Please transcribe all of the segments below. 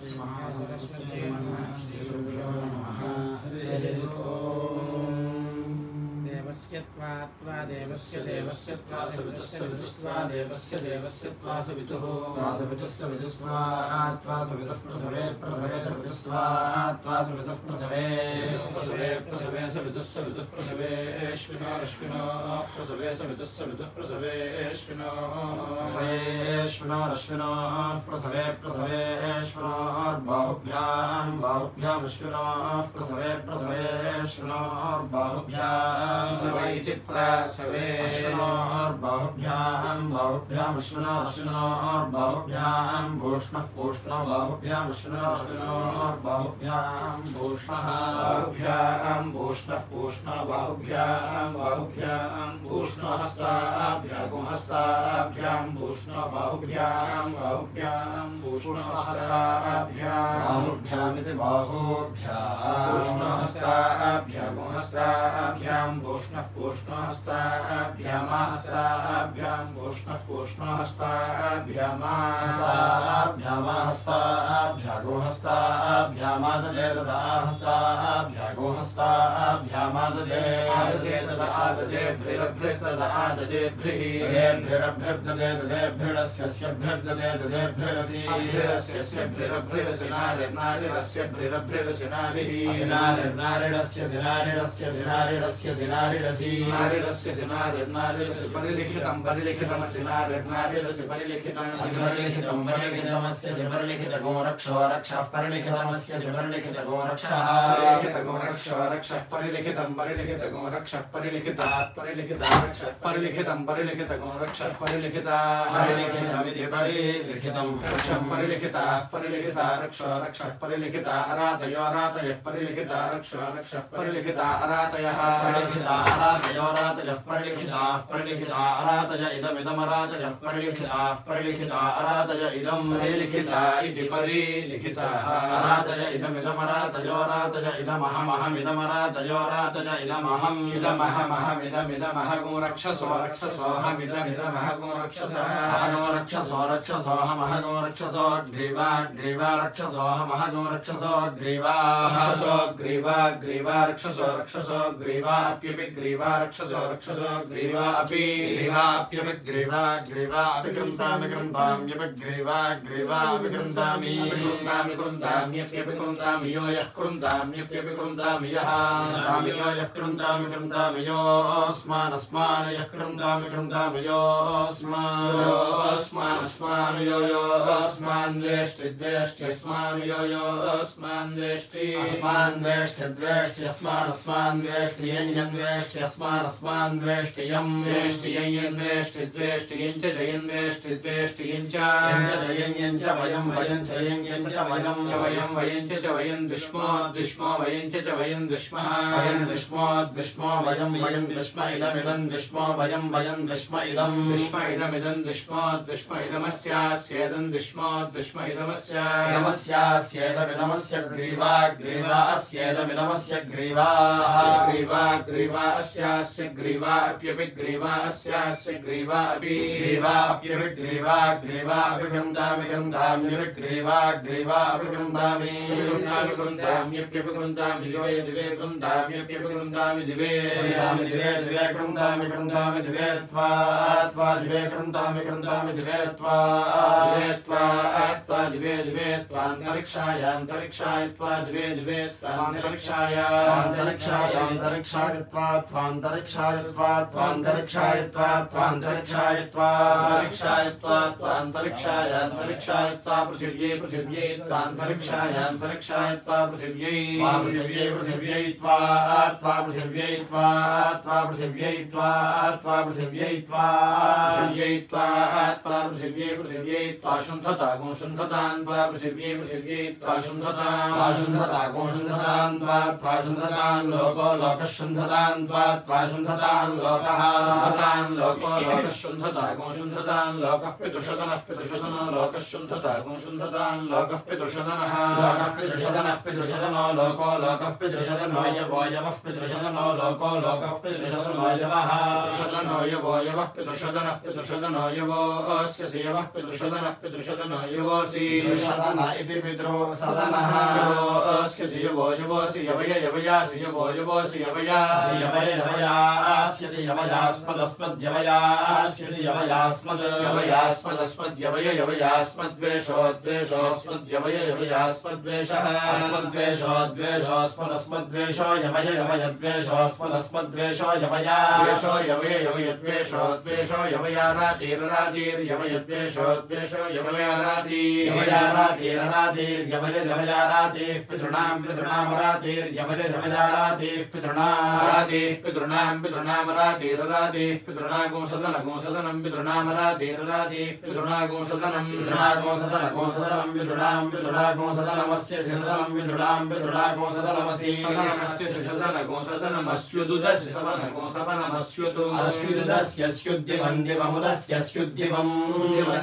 श्रीमहासरस्वती नमः श्रीगुरुभ्यो नमः हरिः ओम् देवस्य त्वा देवस्य देवस्य त्वा सवितुस्य विदुस्त्वा देवस्य देवस्य त्वा सवितुः त्वा सवितुस्य विदुस्त्वा त्वा सवितुः प्रसवे प्रसवे सवितुस्त्वा त्वा सवितुः प्रसवे प्रसवे प्रसवे सवितुः सवितुः प्रसवेश्विनो रश्विनो प्रसवे सवितुः सवितुः प्रसवेश्विनो प्रसवेश्विनो रश्विनो प्रसवे प्रसवेश्विनो बाहुभ्यां बाहुभ्यां रश्विनो प्रसवे प्रसवेश्विनो बाहुभ्यां सवैति प्रसवे बाहुभ्यां बाहुभ्यां अश्विनो अश्विनो बाहुभ्यां भूष्णः पूष्णो बाहुभ्यां अश्विनो अश्विनो बाहुभ्यां भूष्णः बाहुभ्यां भूष्णः पूष्णो बाहुभ्यां बाहुभ्यां भूष्णो हस्ताभ्यां हस्ताभ्यां भूष्णो बाहुभ्यां बाहुभ्यां भूष्णो हस्ताभ्यां बाहुभ्यामिति बाहुभ्यां भूष्णो हस्ताभ्यां हस्ताभ्यां भूष्णः पूष्णो हस्ताभ्यां हस्ताभ्यां भूष्णः पूष्णो हस्ताभ्यां हस्ताभ्यां हस्ताभ्यां हस्ताभ्यामाददे तदा हस्ताभ्यां हस्ताभ्यामाददे आददे तदा आददे भृरभृ तदा आददे भृरभृर्ददे ददे भृरस्य भृर्ददे ददे भृरसि भृरस्य भृरभृरसि नारिरस्य भृरभृरसि नारिः नारिरस्य सिनारिरस्य सिनारिरस्य सिनारिरसि नारिरस्य सिनारिरस्य परिलिखितं परिलिखितं सिनारिरस्य परिलिखितं परिलिखितं परिलिखितमस्य परिलिखितगो रक्षो रक्षः परिलिखितमस्य परिलिखितगो रक्षः परिलिखितगो रक्षो रक्षः परिलिखितं परिलिखितगो रक्षः परिलिखिता परिलिखिता रक्षः परिलिखितं परिलिखितगो रक्षः परिलिखिता परिलिखितमिति परिलिखितं रक्षः परिलिखिता परिलिखिता रक्षो रक्षः परिलिखिता अरातयो अरातयः परिलिखिता रक्षो रक्षः परिलिखिता अरातयः परिलिखिता अरातयो अरातयः परिलिखिताः परिलिखिता अरातय इदमिदमरातयः परिलिखिताः परिलिखिता अरातय इदं परिलिखिता इति परिलिखिताः अरातय इदमिदमरातयो अरातय इदमहमहमिदमरातयो अरातय इदमहम् इदमहमहमिदमिदमहगो रक्षसो रक्षसोऽहमिदमिदमहगो रक्षसः अहगो रक्षसो रक्षसोऽहमहगो रक्षसो ग्रीवा ग्रीवा रक्षसोऽहमहगो रक्षसो ग्रीवा रक्षसो ग्रीवा ग्रीवा रक्षसो रक्षसो ग्रीवा अप्यपि ग्रीवा रक्षसो रक्षसो ग्रीवा अपि ग्रीवाप्यपि ग्रीवा ग्रीवा अपि कृन्तामि कृन्ताम्यपि ग्रीवा ग्रीवा अपि कृन्तामि कृन्तामि कृन्ताम्यप्यपि कृन्तामि यो यः कृन्ताम्यप्यपि कृन्तामि यः कृन्तामि यो यः कृन्तामि कृन्तामि योऽस्मान् अस्मान् यः कृन्तामि कृन्तामि योऽस्मान् यो योऽस्मान् द्वेष्टि द्वेष्ट्यस्मान् यो योऽस्मान् द्वेष्टि अस्मान् द्वेष्टि द्वेष्ट्यस्मान् अस्मान् द्वेष्टि यं द्वेष्टि अस्मान् अस्मान् द्वेष्टि यं द्वेष्टि यं द्वेष्टि द्वेष्टि यं च यं द्वेष्टि द्वेष्टि यं च यं च वयं च यं च वयं च वयं दुष्मो दुष्मो वयं च वयं दुष्मः वयं दुष्मो दुष्मो वयं दुष्म इदमिदं दुष्मो वयं दुष्म इदं इदमिदं दुष्मो दुष्म इदमस्यास्येदं दुष्मो दुष्म इदमस्यास्येदमिदमस्य ग्रीवा ग्रीवा अस्येदमिदमस्य ग्रीवा ग्रीवा ग्रीवा अस्यास्य ग्रीवा अप्यपि ग्रीवा अस्यास्य ग्रीवा अपि ग्रीवा अप्यपि ग्रीवा ग्रीवा अपि कृन्तामि कृन्ताम्यपि ग्रीवा ग्रीवा अपि कृन्तामि कृन्तामि कृन्ताम्यप्यपि कृन्तामि दिवे दिवे कृन्ताम्यप्यपि कृन्तामि दिवे कृन्तामि दिवे दिवे कृन्तामि कृन्तामि दिवे त्वा त्वा दिवे कृन्तामि कृन्तामि दिवे त्वा दिवे दिवे त्वान्तरिक्षाय अन्तरिक्षाय त्वा दिवे दिवे त्वान्तरिक्षाय अन्तरिक्षाय अन्तरिक्षाय त्वा त्वान्तरिक्षाय त्वा त्वान्तरिक्षाय त्वा त्वान्तरिक्षाय त्वा अन्तरिक्षाय त्वा त्वान्तरिक्षाय अन्तरिक्षाय त्वा पृथिव्यै पृथिव्यै त्वान्तरिक्षाय अन्तरिक्षाय त्वा पृथिव्यै पृथिव्यै पृथिव्यै त्वा त्वा पृथिव्यै त्वा त्वा पृथिव्यै त्वा त्वा पृथिव्यै त्वा पृथिव्यै त्वा त्वा पृथिव्यै पृथिव्यै त्वा शुन्धता गुणशुन्धतान् त्वा पृथिव्यै पृथिव्यै त्वा शुन्धता शुन्धता गुणशुन्धतान् त्वा त्वा शुन्धतान् लोको लोकशुन्धतान् त्वा त्वा शुन्धतान् लोकः शुन्धतान् लोको लोकशुन्धता गुणशुन्धतान् लोकः पितृशतनः पितृशतनो लोकशुन्धता गुणशुन्धतान् लोकः पितृशतनः लोकः पितृशतनः पितृशतनो लोको लोकः पितृशतनो यवो यवः पितृशतनो लोको लोकः पितृशतनो यवः पितृशतनो यवो यवः पितृशतनः पितृशतनो यवो अस्य यवः पितृशतनः पितृशतनो यवोऽसि पितृशतन इति पितरो सदनः अस्य यवो यवोसि यवय यवयासि यवो यवोसि यवयासि यवय यवयास्यसि यवयास्मदस्मद्यवयास्यसि यवयास्मद् यवयास्मदस्मद्यवय यवयास्मद्वेषो द्वेषोऽस्मद्यवय यवयास्मद्वेषः अस्मद्वेषो द्वेषोऽस्मदस्मद्वेषो यवय यवयद्वेषोऽस्मदस्मद्वेषो यवया द्वेषो यवय यवयद्वेषो द्वेषो यवया रातिर्यवयद्वेषो द्वेषो यवया रातिर्यवय यवया रातिः पितॄणां रातिर्यवय यवया रातिः पितॄणां रातिः पितॄणागो सदनं पितॄणां रातिः पितॄणागो सदनं पितॄणागो सदनमस्य सदनं पितॄणागो सदनमसि सदनगो सदनमस्युदुदस्य सवनमस्युतु अस्युदस्य स्युद्दिवं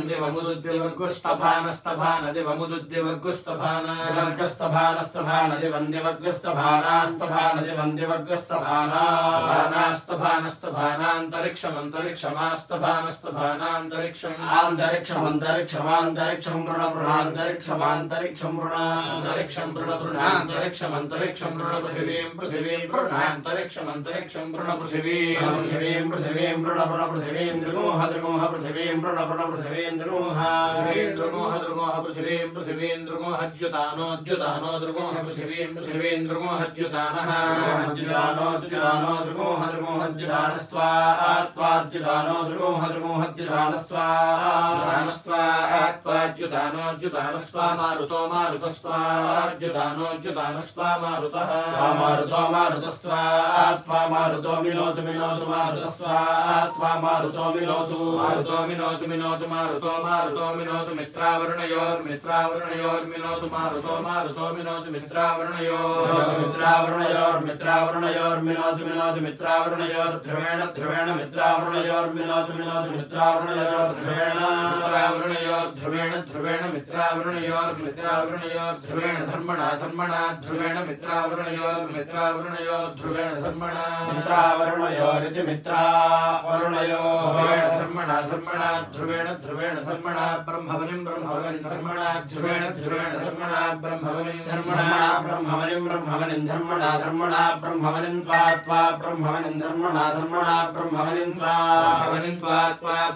दिवमुदुद्दिवगुस्तभान दिवं दिवगुस्तभानास्तभानदिवं पृथ्वीं मारुतो मिनोतु मारुतो मिनोतु मित्रावरुणयोर्मिनोतु मारुतो मिनोतु मित्रावरुणयोर्मिनोतु मित्रावरुणयोर्ध्रुवेण मित्रावरुणयोर्मिनोतु मित्रावरुणयोर्ध्रुवेण मित्रावरुणयोर्ध्रुवेण धर्मणा ध्रुवेण मित्रावरुणयोर्ध्रुवेण धर्मणा मित्रावरुणयोरिति मित्रावरुणयोर् धर्मणा ध्रुवेण धर्मणा ब्रह्मवनिं धर्मणा ध्रुवेण धर्मणा ब्रह्मवनिं धर्मणा ब्रह्मवनिं धर्मणा ब्रह्मवनिं त्वा ब्रह्मवनिं धर्मणा ब्रह्मवनिं त्वा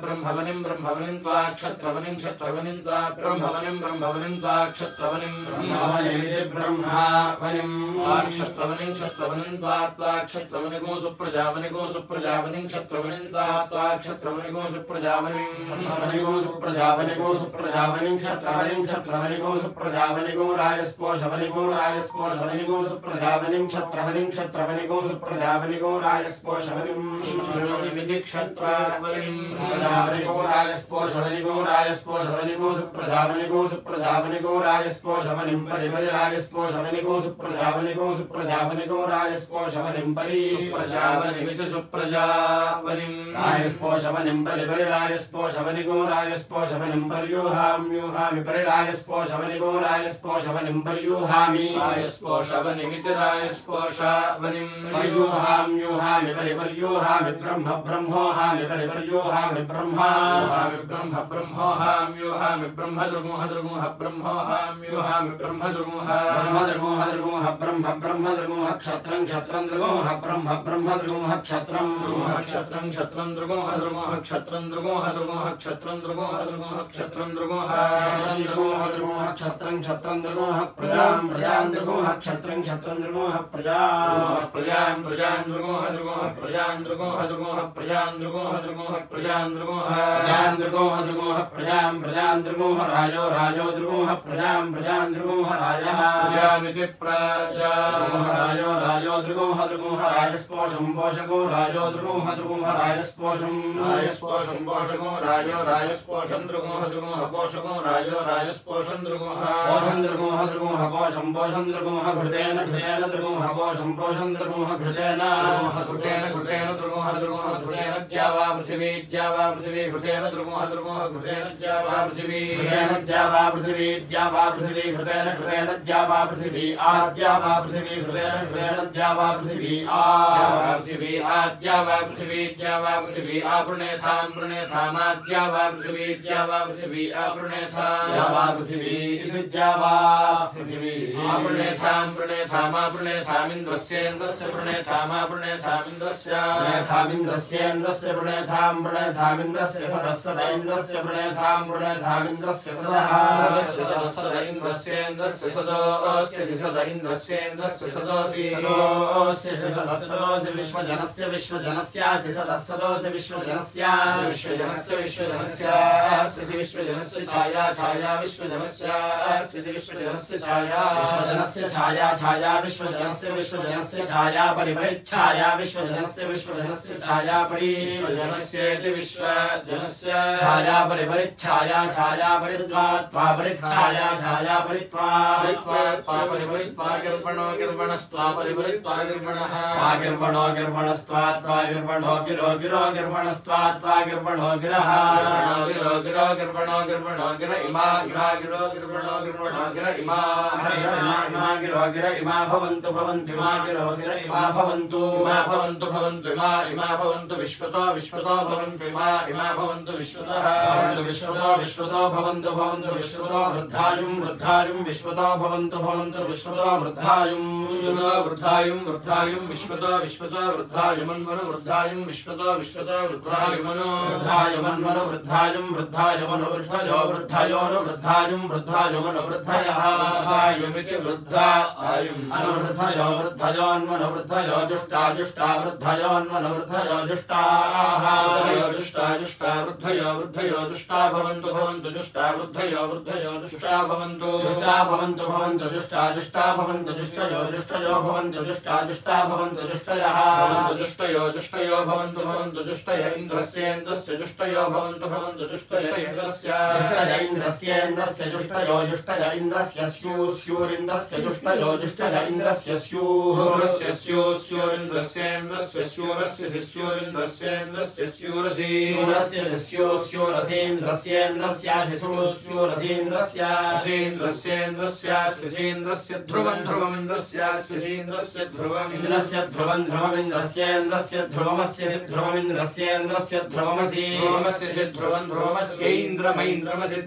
ब्रह्मवनिं त्वा क्षत्रवनिं त्वा ब्रह्मवनिं त्वा क्षत्रवनिं ब्रह्मवनिमिति ब्रह्मवनिं क्षत्रवनिं त्वा क्षत्रवनिगो सुप्रजावनिं क्षत्रवनिं त्वा क्षत्रवनिगो सुप्रजावनिं क्षत्रवनिगो सुप्रजावनिगो राजस्पोषवनिगो सुप्रजावनिं क्षत्रवनिगो सुप्रजावनिगो राजस्पोषवनिं क्षत्रवनिगो राजस्पोषवनिगो सुप्रजावनिगो राजस्पोषवनिं परिपरि राजस्पोषवनिगो सुप्रजावनिगो राजस्पोषवनिं परि सुप्रजावनिमिति सुप्रजावनिं राजस्पोषवनिं परिपरि राजस्पोषवनिं पर्यूहामि परि राजस्पोषवनिगो राजस्पोषवनिं पर्यूहामि राजस्पोषवनिमिति राजस्पोषवनिं पर्यूहाम्यूहामि परि पर्यूहामि ब्रह्मोहामि परि पर्यूहामि ब्रह्मोहाम्यूहामि ब्रह्मदृगोह ब्रह्मोहाम्यूहामि ब्रह्मदृगोह क्षत्रं दृगोह ब्रह्मदृगोह क्षत्रं दृगोह क्षत्रं दृगोह क्षत्रं दृगोह प्रजां दृगोह क्षत्रं दृगोह प्रजां दृगोह राजो दृगोह प्रजां दृगोह राजः प्रजामिति राजो दृगोह राजस्पोषं पोषको राजो दृगोह राजस्पोषं पोषको राजो राजस्पोषं दृगोह पोषको राजो राजस्पोषं दृगोह पोषं दृगोह घृतेन दृगोह पोषं दृगोह घृतेन दृगोह घृतेन ज्यावा पृथिवी घृतेन दृगोह घृतेन ज्यावा पृथिवी घृतेन ज्यावा पृथिवी आद्यावा पृथिवी घृतेन ज्यावा पृथिवी आद्यावा पृथिवी आपृणेथामाद्यावा पृथिवी आपृणेथा पृथिवी विद्या वा पृथिवी प्रणेथां प्रणेथामाप्रणेथामिन्द्रस्येन्द्रस्य प्रणेथामिन्द्रस्येन्द्रस्य प्रणेथामिन्द्रस्य सदः सद इन्द्रस्य प्रणेथामिन्द्रस्य सदः इन्द्रस्येन्द्रस्य सदोऽस्य सद इन्द्रस्येन्द्रस्य सदोऽसि सदस्य विश्वजनस्यासि सदः सदोऽसि विश्वजनस्य छाया विश्वजनस्य छाया विश्वजनस्य छाया परिपरिच्छाया विश्वजनस्य छाया विश्वजनस्येति विश्वजनस्य छाया परिपरिच्छाया छाया परित्वा परिच्छाया छाया परित्वा परिपरित्वा गिर्वणो गिर्वणस्त्वा परिपरित्वा गिर्वणः गिर्वणो गिर्वणस्त्वा गिर्वणो गिरो गिर्वणस्त्वा गिर्वणो गिरः गिर्वणो गिर इमा गिरो गिर्वणो गिर इमा गिरो गिर इमा भवन्तु इमा गिरो गिर इमा भवन्तु इमा भवन्तु विश्वतो भवन्तु इमा भवन्तु विश्वतः विश्वतो भवन्तु विश्वतो वृद्धायुं विश्वतो भवन्तु विश्वतो वृद्धायुं विश्वतो वृद्धायुमन्वनु वृद्धायुं विश्वतो वृद्धायुमनु वृद्धायुं वृद्धयो वृद्धायुमनु वृद्धयः वृद्धायुमिति वृद्धायुम् वृद्धयोन्मनु वृद्धयो जुष्टा वृद्धयोन्मनु वृद्धयो जुष्टाः वृद्धयो जुष्टा भवन्तु जुष्टा वृद्धयो जुष्टा भवन्तु जुष्टा भवन्तु जुष्टा भवन्तु जुष्टयो भवन्तु जुष्टा भवन्तु जुष्टयः जुष्टयो भवन्तु जुष्टय इन्द्रस्येन्द्रस्य जुष्टयो भवन्तु जुष्टय इन्द्रस्येन्द्रस्य जुष्टयो इन्द्रस्य स्यूरिन्द्रस्य जुष्टयो इन्द्रस्य स्यूरिन्द्रस्येन्द्रस्य स्यूरस्य स्यूरसि स्यूरसीन्द्रस्य ध्रुवमिन्द्रस्य ध्रुवमिन्द्रस्य ध्रुवमस्य ध्रुवमिन्द्रस्य ध्रुवमसि ध्रुवमस्यैन्द्रमैन्द्रमसि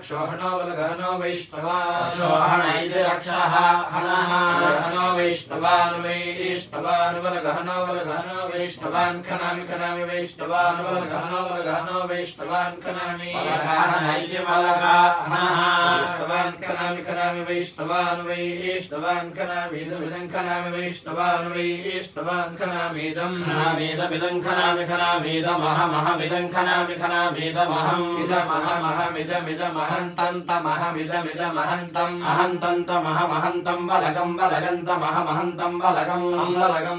क्षोहणो वैष्णवान् वैष्णवान् खनामि वैष्णवान् खनामि खनामि वैष्णवान् खनामि इदं खनामि वैष्णवान् खनामीदं खनामीदमहमिदं खनामीदमहम् अहन्तमहमहन्तं बलगं बलगन्तमहमहन्तं बलगम् बलगं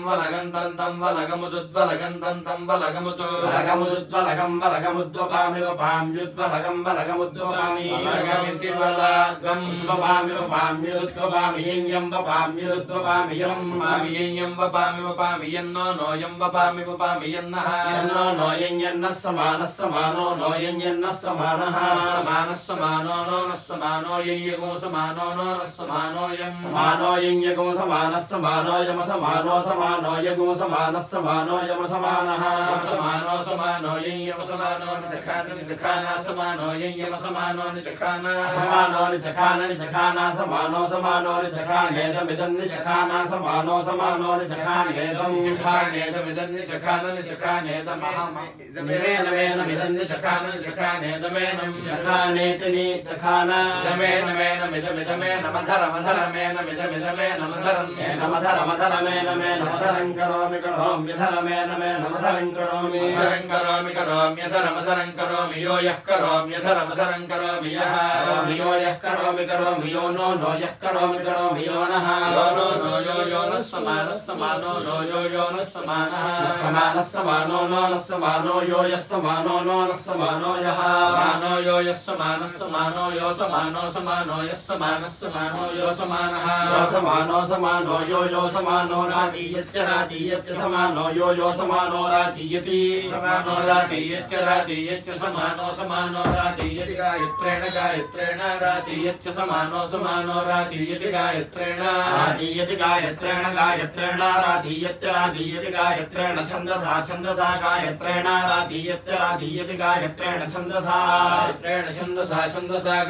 बलगमुद्वलगन्तं बलगमुद्वपामि बलगमुद्वपामि बलगमिति बलगं वपामि यं वपामि यन्नो नोयं वपामि यन्नः नो यन्नः समानो नो यन्नः समानः समानो नो नः समानो ययगो समानो नो नः समानोयं समानो यज्ञगो समानः समानोयम समानो यगो समानः समानोयम समानः समानो ययम समानो निचखाना समानो ययम समानो निचखाना समानो निचखानेदमिदं निचखाना समानो निचखानेदं निचखानेदमिदं निचखानेदमेनं चखानेति निचखाना मधरं करोमि यो यः करोम्यधरमधरं करोमि यः यो यः करोमि यो नो यः करोमि यो नः यो नो यो नः नस्समानो नो यो यो नस्समानः समानो नो नस्समानो यो यस्समानो नो नस्समानो यः समानो यो यस्समानो यो समानो समानो यस्समानो यो समानः समानो यो समानो रातीयत्य समानो यो समानो रातीयति समानो रातीयच्च समानो रातीयति गायत्रेण रातीयच्च समानो रातीयति गायत्रेण रातीयति गायत्रेण छन्दसा गायत्रेण रातीयति गायत्रेण छन्दसा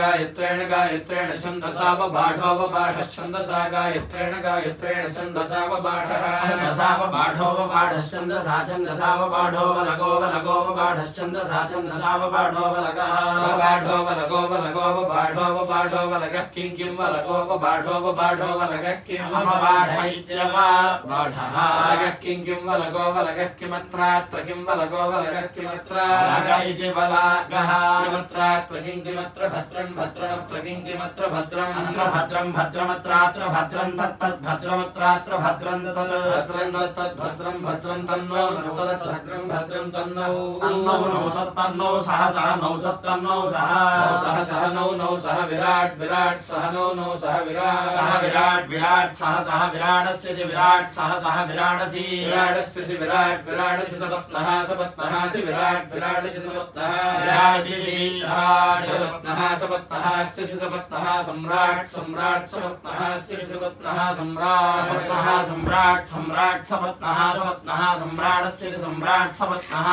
गायत्रेण छन्दसा वबाढश्छन्दसा गायत्रेण छन्दसा वबाढः छन्दसा वबाढो वलगः वबाढो वलगः किं वलगो वबाढो वलगः किं अमबाढ इत्यवबाढः किं वलगो वलगः किमत्रात्र किं वलगो वलगः किमत्र वलग इति वलगः किमत्रात्र किमत्र भद्रमत्र किमत्र भद्रम् अत्र भद्रमत्रात्र भद्रं तत्तद्भद्रमत्रात्र भद्रं भद्रं तन्नो भद्रं तन्नो तन्नो सह नौ तन्नो सह नौ सह विराट सह नौ सह विराट सह विराटस्य विराट सह विराटसि विराटस्य सपत्नः सि विराटस्य सपत्नः सपत्नः सम्राट सपत्नः सपत्नः सम्राट सपत्नः सम्राटस्य सम्राट सपत्नः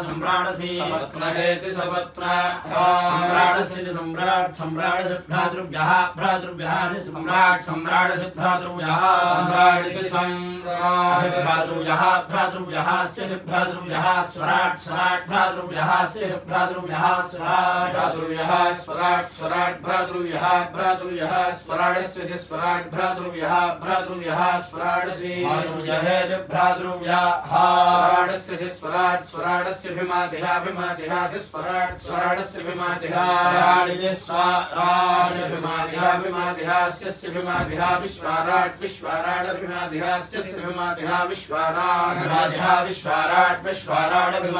सम्राटसि सपत्नहेति सपत्नः सम्राटस्य सम्राटस्य भ्रातृव्यः सम्राटस्य भ्रातृव्यः भ्रातृव्यः स्वराट भ्रातृव्यः स्वराट भ्रातृव्यः स्वराडस्य स्वराट भ्रातृव्यः स्वराडसि भ्रातृव्यः स्वराडस्य भिमातिः स्वराडस्य भिमातिः विश्वाराट विश्वाराडस्य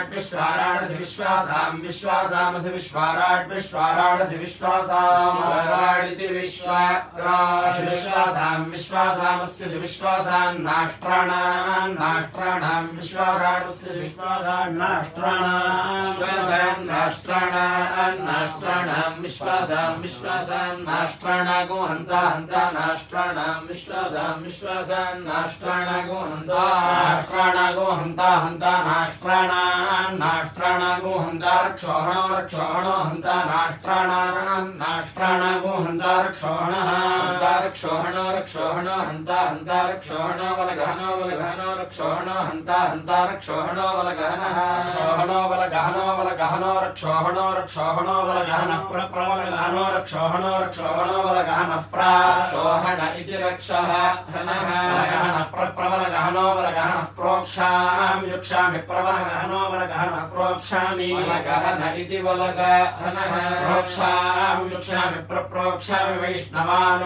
विश्वाराडसि विश्वाराडस्य विश्वासामसि विश्वाराडसि विश्वासामिति विश्वासामस्य विश्वासान्नाष्ट्राणां विश्वाराडस्य विश्वासान्नाष्ट्राणां विश्वासान्नाष्ट्राणागो हन्ता नाष्ट्राणां विश्वासान्नाष्ट्राणागो हन्ता नाष्ट्राणागो हन्ता रक्षोहणो हन्ता नाष्ट्राणागो हन्ता रक्षोहणो हन्ता रक्षोहणो वलगहनो रक्षोहणो हन्ता रक्षोहणो वलगहनः रक्षोहणो वलगहनः प्रवलगहनो रक्षोहणो वलगहनः प्रोहण इति रक्षः हनः प्रवलगहनो वलगहनः प्रोक्षां युक्षामि प्रवलगहनो वलगहनः प्रोक्षामि वलगहन इति वलगहनः प्रोक्षां युक्षामि प्रोक्षामि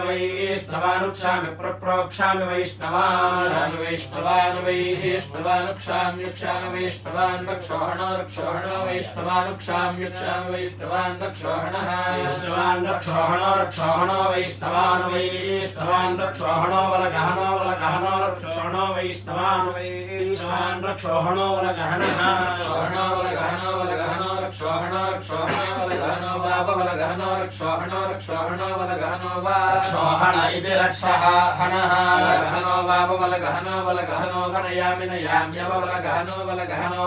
वैष्णवानुक्षामि प्रोक्षामि वैष्णवान् युक्षामि वैष्णवान् रक्षोहणो वैष्णवानुक्षां युक्षामि वैष्णवान् रक्षोहणः रक्षोहणो वैष्णवान् रक्षोहणो वलगहनो रक्षोहणो वैष्णवान् रक्षोहणो वलगहनः रक्षोहणो वलगहनो वलगहनो रक्षोहणो वलगहनो रक्षोहण इति रक्षः हनः वलगहनो वनयामि नयाम्यव वलगहनो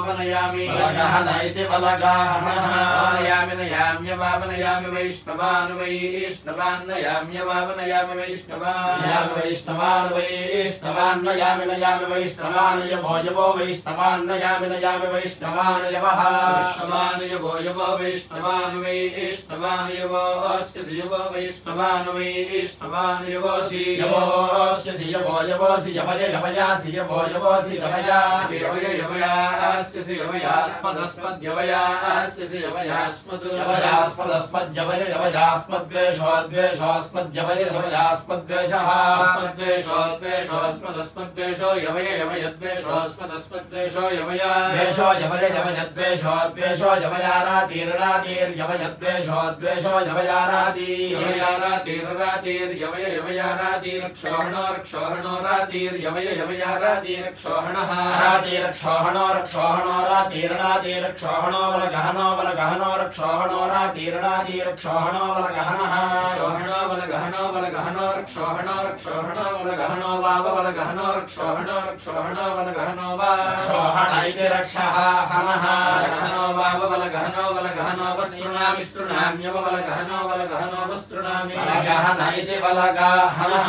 वनयामि वलगहन इति वलगहनः वनयामि नयाम्यवावनयामि वैष्णवान् नयाम्यवावनयामि वैष्णवान् नयामि वैष्णवान् यवो वैष्णवान् नयामि वैष्णवान् यवः यवो वैष्णवान् वैष्णवानुयवोऽस्य शिवो वैष्णवानुवैष्णवानुयवोऽसि यवोऽस्य यवो यवोऽसि यवय यवयासि यवो यवोऽसि यवयासि यवय यवयास्य यवयास्मदस्मद्यवयास्य यवयास्मद् यवयास्मदस्मद्यवय यवयास्मद्वेषोद्वेषोऽस्मद्यवय यवयास्मद्वेषः अस्मद्वेषोऽस्मदस्मद्वेषो यवय यवयद्वेषोऽस्मदस्मद्वेषो यवया द्वेषो यवय यवयद्वेषोद्वेषो यवयारातिर्रातिर्यवयद्वेषोद्वेषो यवयारातिर्रातिर्यवय यवयारातिरक्षोहणो रक्षोहणो रातिर्यवय यवयारातिरक्षोहणः रातिरक्षोहणो रक्षोहणो रातिर्रातिरक्षोहणो बलगहनो बलगहनो रक्षोहणो रातिर्रातिरक्षोहणो बलगहनः क्षोहणो बलगहनो रक्षोहणो रक्षोहणो बलगहनो वाव बलगहनो रक्षोहणो रक्षोहणो बलगहनो वा क्षोहण इति रक्षः हनः बलगहनो वाव बलगहनो वस्तृणामि सृणाम्यव बलगहनो वस्तृणामि बलगहन इति बलगहनः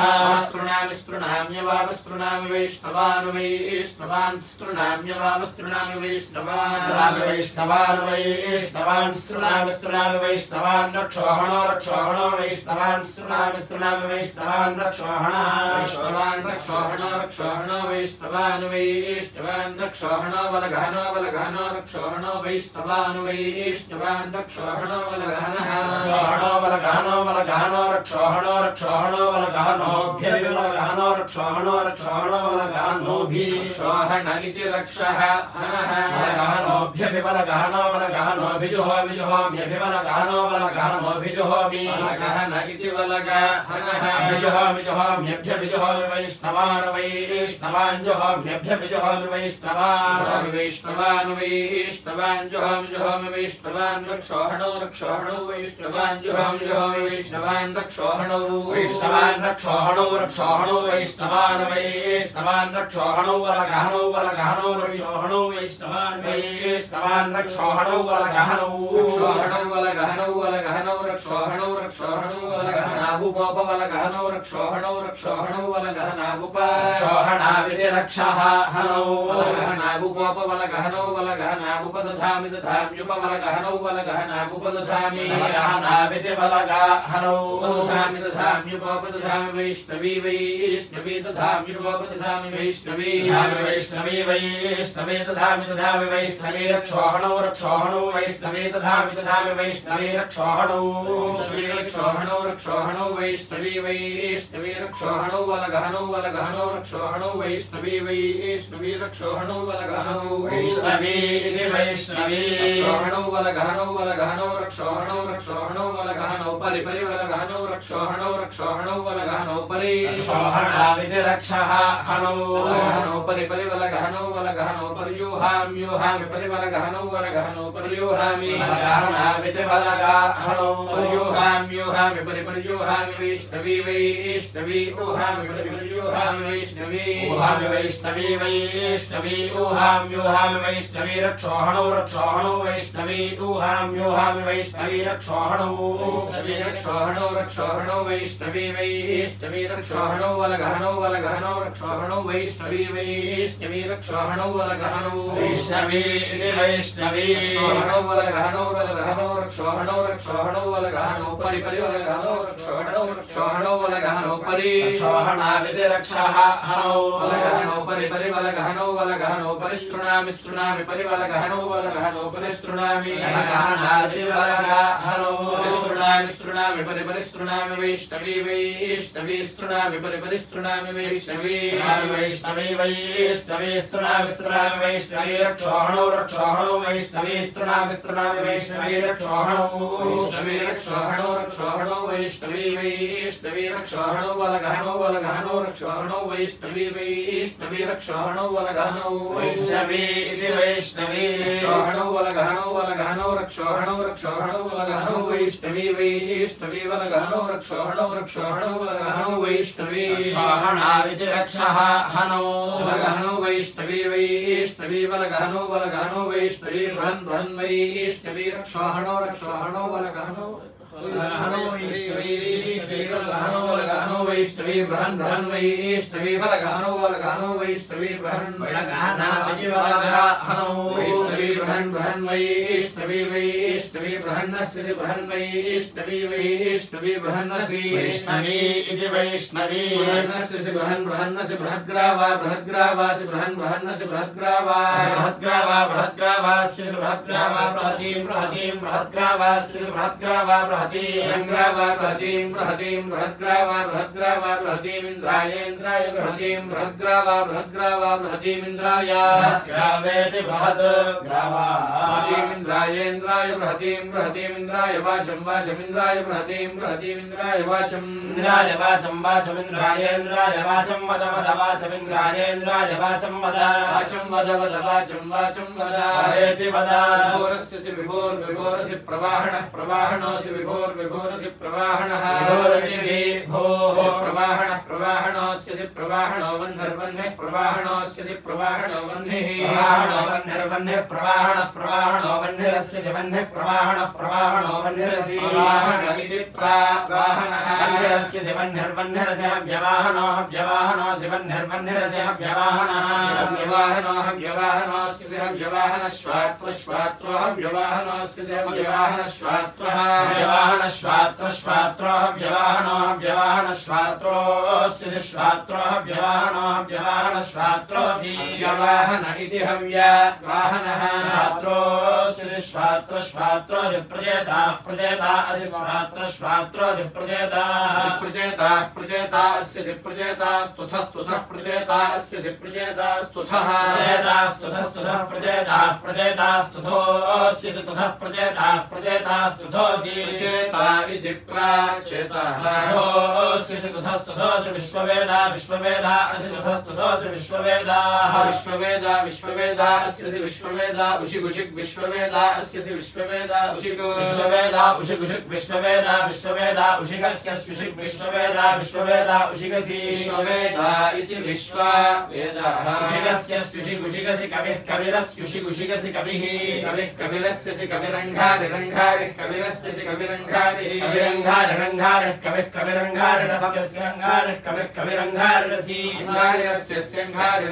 सृणाम्यवावस्तृणामि वैष्णवान् सृणाम्यवावस्तृणामि वैष्णवान् सृणामि वैष्णवान् रक्षोहणो रक्षोहणो वैष्णवान् सृणामि वैष्णवान् रक्षोहणः रक्षोहणो वैष्णवान् रक्षोहणो बलगहनो रक्षोहणो वैष्णवान् रक्षोहणो बलगहनः रक्षोहणो बलगहनो रक्षोहणो बलगहनोभ्यविबलगहनो रक्षोहणो बलगहनोभिः क्षोहण इति रक्षः हनः बलगहनोभ्यविबलगहनो बलगहनोभिजुहोमिजुहोम्यभिबलगहनो बलगहनोभिजुहोमि बलगहन इति बलगहनः विजुहोमि वैष्णवान् जुहोम्यभ्यविजुहोमि वैष्णवान् जुहोमि वैष्णवान् रक्षोहणो वैष्णवान् जुहोमि वैष्णवान् रक्षोहणो वैष्णवान् रक्षोहणो वैष्णवान् रक्षोहणो बलगहनो रक्षोहणो वैष्णवान् रक्षोहणो बलगहनो रक्षोहणो बलगहनागुपोप बलगहनो रक्षोहणो बलगहनागुप क्षोहणाविति रक्षः हनो बलगहनागुपोप बलगहनागुप दधाम्युप बलगहनागुप दधामि बलगहनाविति बलगहनो दधाम्युपोप दधामि वैष्णवी दधाम्युपोप दधामि वैष्णवी दधामि वैष्णवी रक्षोहणो वैष्णवी दधामि वैष्णवी रक्षोहणो वैष्णवी रक्षोहणो बलगहनो रक्षोहणो वैष्णवी रक्षोहणो बलगहनो वैष्णवी इति वैष्णवी रक्षोहणो बलगहनो रक्षोहणो बलगहनो परि बलगहनो रक्षोहणो बलगहनो परि क्षोहणाविति रक्षः हनो परि बलगहनो पर्यूहामि परि बलगहनो पर्यूहामि बलगहनाविति बलगहनो पर्यूहामि परि पर्यूहामि वैष्णवी ऊहामि परि पर्यूहामि वैष्णवी ऊहाम्यूहामि वैष्णवी रक्षोहणो वैष्णवी ऊहाम्यूहामि वैष्णवी रक्षोहणो वैष्णवी रक्षोहणो बलगहनो रक्षोहणो वैष्णवी रक्षोहणो बलगहनो वैष्णवी इति वैष्णवी बलगहनो रक्षोहणो बलगहनो परि बलगहनो रक्षोहणो बलगहनो परि क्षोहणाविति रक्षः हनो परि बलगहनो परिस्तृणामि परि बलगहनो परिस्तृणामि बलगहनाविति बलगहनो परिस्तृणामि परि परिस्तृणामि वैष्णवी stृणामि परि परिस्तृणामि वैष्णवी stृणामि वैष्णवी रक्षोहणो वैष्णवी stृणामि वैष्णवी रक्षोहणो वैष्णवी रक्षोहणो बलगहनो रक्षोहणो वैष्णवी रक्षोहणो बलगहनो वैष्णवी इति वैष्णवी रक्षोहणो बलगहनो रक्षोहणो बलगहनो वैष्णवी बलगहनो रक्षोहणो बलगहनो वैष्णवी क्षोहणाविति रक्षः हनो बलगहनो वैष्णवी बलगहनो वैष्णवी बृहन् वैष्णवी रक्षोहणो बलगहनो वैष्णवी बृहन् बृहन् वैष्णवी वलगहनो वलगहनो वैष्णवी बृहन् वैष्णवी बृहन् बृहन् वैष्णवी वैष्णवी बृहन्नस्य बृहन् वैष्णवी वैष्णवी बृहन्नसि वैष्णवी इति वैष्णवी बृहन्नस्य बृहन् बृहन्नस्य बृहद्ग्रावा बृहद्ग्रावासि बृहन् बृहन्नस्य बृहद्ग्रावा बृहद्ग्रावा बृहद्ग्रावास्य बृहद्ग्रावा बृहतीं बृहतीं बृहद्ग्रावास्य बृहद्ग्रावा बृहतीं ग्रावा बृहतीं बृहतीं बृहद्ग्रावा बृहद्ग्रावा बृहतीमिन्द्रायेन्द्राय बृहतीं बृहद्ग्रावा बृहद्ग्रावा बृहतीमिन्द्राय ग्रावेति बृहद्ग्रावा बृहतीमिन्द्रायेन्द्राय बृहतीं बृहतीमिन्द्राय वाचं वाचमिन्द्राय बृहतीं बृहतीमिन्द्राय वाचम् इन्द्राय वाचं वाचमिन्द्रायेन्द्राय वाचं वद वद वाचमिन्द्रायेन्द्राय वाचं वद वाचं वद वद वाचं वाचं वद वेति वद विभोरस्य विभोरसि प्रवाहणः प्रवाहणोऽसि विभोर्विभोरसि प्रवाहणः भोः प्रवाहणः प्रवाहणोऽस्य प्रवाहणो वह्निर्वह्निः प्रवाहणोऽस्य प्रवाहणो वह्निः प्रवाहणो वह्निर्वह्निः प्रवाहणः प्रवाहणो वह्निरस्य वह्निः प्रवाहणः प्रवाहणो वह्निरसि प्रवाहण इति प्रवाहनः वह्निरस्य वह्निर्वह्निरस्य व्यवाहनो व्यवाहनो वह्निर्वह्निरस्य व्यवाहनः व्यवाहनो व्यवाहनोऽस्य व्यवाहनः श्वात्व श्वात्व व्यवाहनोऽस्य व्यवाहनः श्वात्वः व्यवाहन श्वात्र श्वात्र व्यवाहनो व्यवाहन श्वात्रोऽस्य श्वात्र व्यवाहनो व्यवाहन श्वात्रोऽसि व्यवाहन इति हव्यवाहनः श्वात्रोऽस्य श्वात्र श्वात्रोऽसि प्रजेताः प्रजेता असि श्वात्र श्वात्रोऽसि प्रजेताः प्रजेताः प्रजेता अस्य प्रजेता स्तुतः स्तुतः प्रजेता अस्य प्रजेता स्तुतः प्रजेता स्तुतः स्तुतः प्रजेताः प्रजेता स्तुतोऽस्य स्तुतः प्रजेताः प्रजेता स्तुतोऽसि प्रजेता इति प्राचेतः स्तुतोऽस्य स्तुतः स्तुतोऽसि विश्ववेदा विश्ववेदा असि स्तुतः स्तुतोऽसि विश्ववेदाः विश्ववेदा विश्ववेदा अस्य विश्ववेदा उशिगुषिक् विश्ववेदा अस्य विश्ववेदा उशिक् विश्ववेदा उशिगुषिक् विश्ववेदा विश्ववेदा उशिगस्य उशिक् विश्ववेदा विश्ववेदा उशिगसि विश्ववेदा इति विश्ववेदः उशिगस्य उशिगुषिगसि कविः कविरस्युशिगुषिगसि कविः कविः कविरस्य कविरङ्घारि रङ्घारिः कविरस्य कविरङ्घारिः कविरङ्घारि रङ्घारिः कविः कविरङ्घारिरस्य रङ्घारिः कविः कविरङ्घारिरसि रङ्घारिरस्य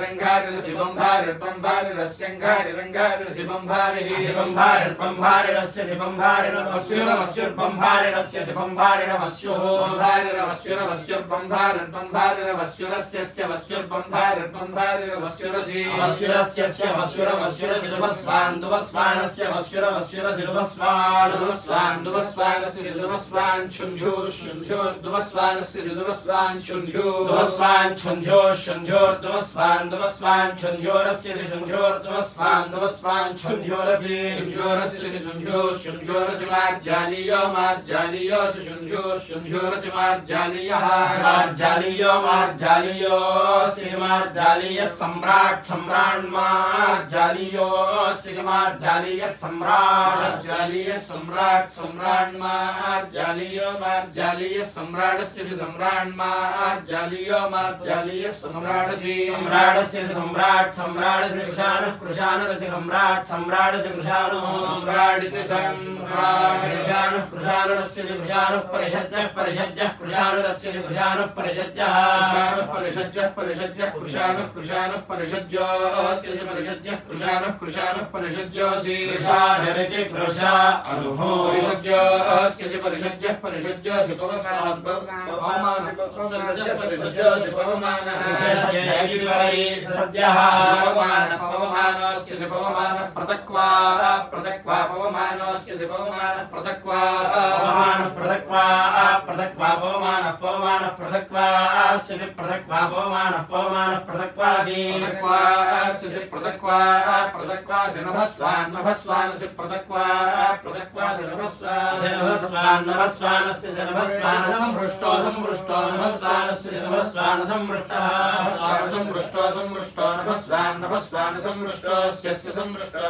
रङ्घारिरसि बम्भारिर्बम्भारिरस्यङ्घारि रङ्घारिरसि बम्भारिः बम्भारिर्बम्भारिरस्य बम्भारिरमस्युरमस्युर्बम्भारिरस्य बम्भारिरमस्युः बम्भारिरमस्युरमस्युर्बम्भारिरमस्युरस्य वस्युर्बम्भारिर्बम्भारिरमस्युरसि वस्युरस्य वस्युरमस्युरसि दुवस्वान् दुवस्वानस्य वस्युरमस्युरसि दुवस्वान् दुवस्वान् दुवस्वानस्य दुवस्वान् शुन्ध्युः शुन्ध्योर्दुवस्वानस्य दुवस्वान् शुन्ध्युः दुवस्वान् शुन्ध्योः शुन्ध्योर्दुवस्वान् दुवस्वान् शुन्ध्योरस्य शुन्ध्योर्दुवस्वान् दुवस्वान् शुन्ध्योरसि शुन्ध्योरस्य शुन्ध्योः शुन्ध्योरसि मार्जालीयो मार्जालीयोऽसि शुन्ध्योः शुन्ध्योरसि मार्जालीयः मार्जालीयो मार्जालीयोऽसि मार्जालीयः सम्राट् सम्राट् मार्जालीयोऽसि मार्जालीयः सम्राट् मार्जालीयः सम्राट् सम्राट् मार्जालीयो मार्जालीयः सम्राटस्य सम्राट् मार्जालीयो मार्जालीयः सम्राटसि सम्राटस्य सम्राट् सम्राटस्य कृशानः कृशानरस्य सम्राट् सम्राटस्य कृशानः सम्राटिति सम्राट् कृशानः कृशानरस्य कृशानः परिषद्यः परिषद्यः कृशानरस्य कृशानः परिषद्यः परिषद्यः परिषद्यः कृशानः कृशानः परिषद्योऽस्य परिषद्यः कृशानः कृशानः परिषद्योऽसि कृशानरिति कृशा अनुः परिषद्योऽस्य परिषद्यः परिषद्योऽसि परिषद्योऽसि पवमानः सद्यः पवमानस्य पवमानः पृथक्वा पृथक्वा पवमानस्य पवमानः पृथक्वा पृथक्वा पृथक्वा पवमानः पवमानः पृथक्वास्य पृथक्वा पवमानः पवमानः पृथक्वासि पृथक्वा पृथक्वासि नभस्वान् नभस्वानस्य पृथक्वा पृथक्वासि नभस्वान् नभस्वानस्य नभस्वान संपृष्टो संपृष्टो नभस्वानस्य नभस्वान संपृष्टः संपृष्टो संपृष्टो नभस्वान् नभस्वान संपृष्टोस्य संपृष्टो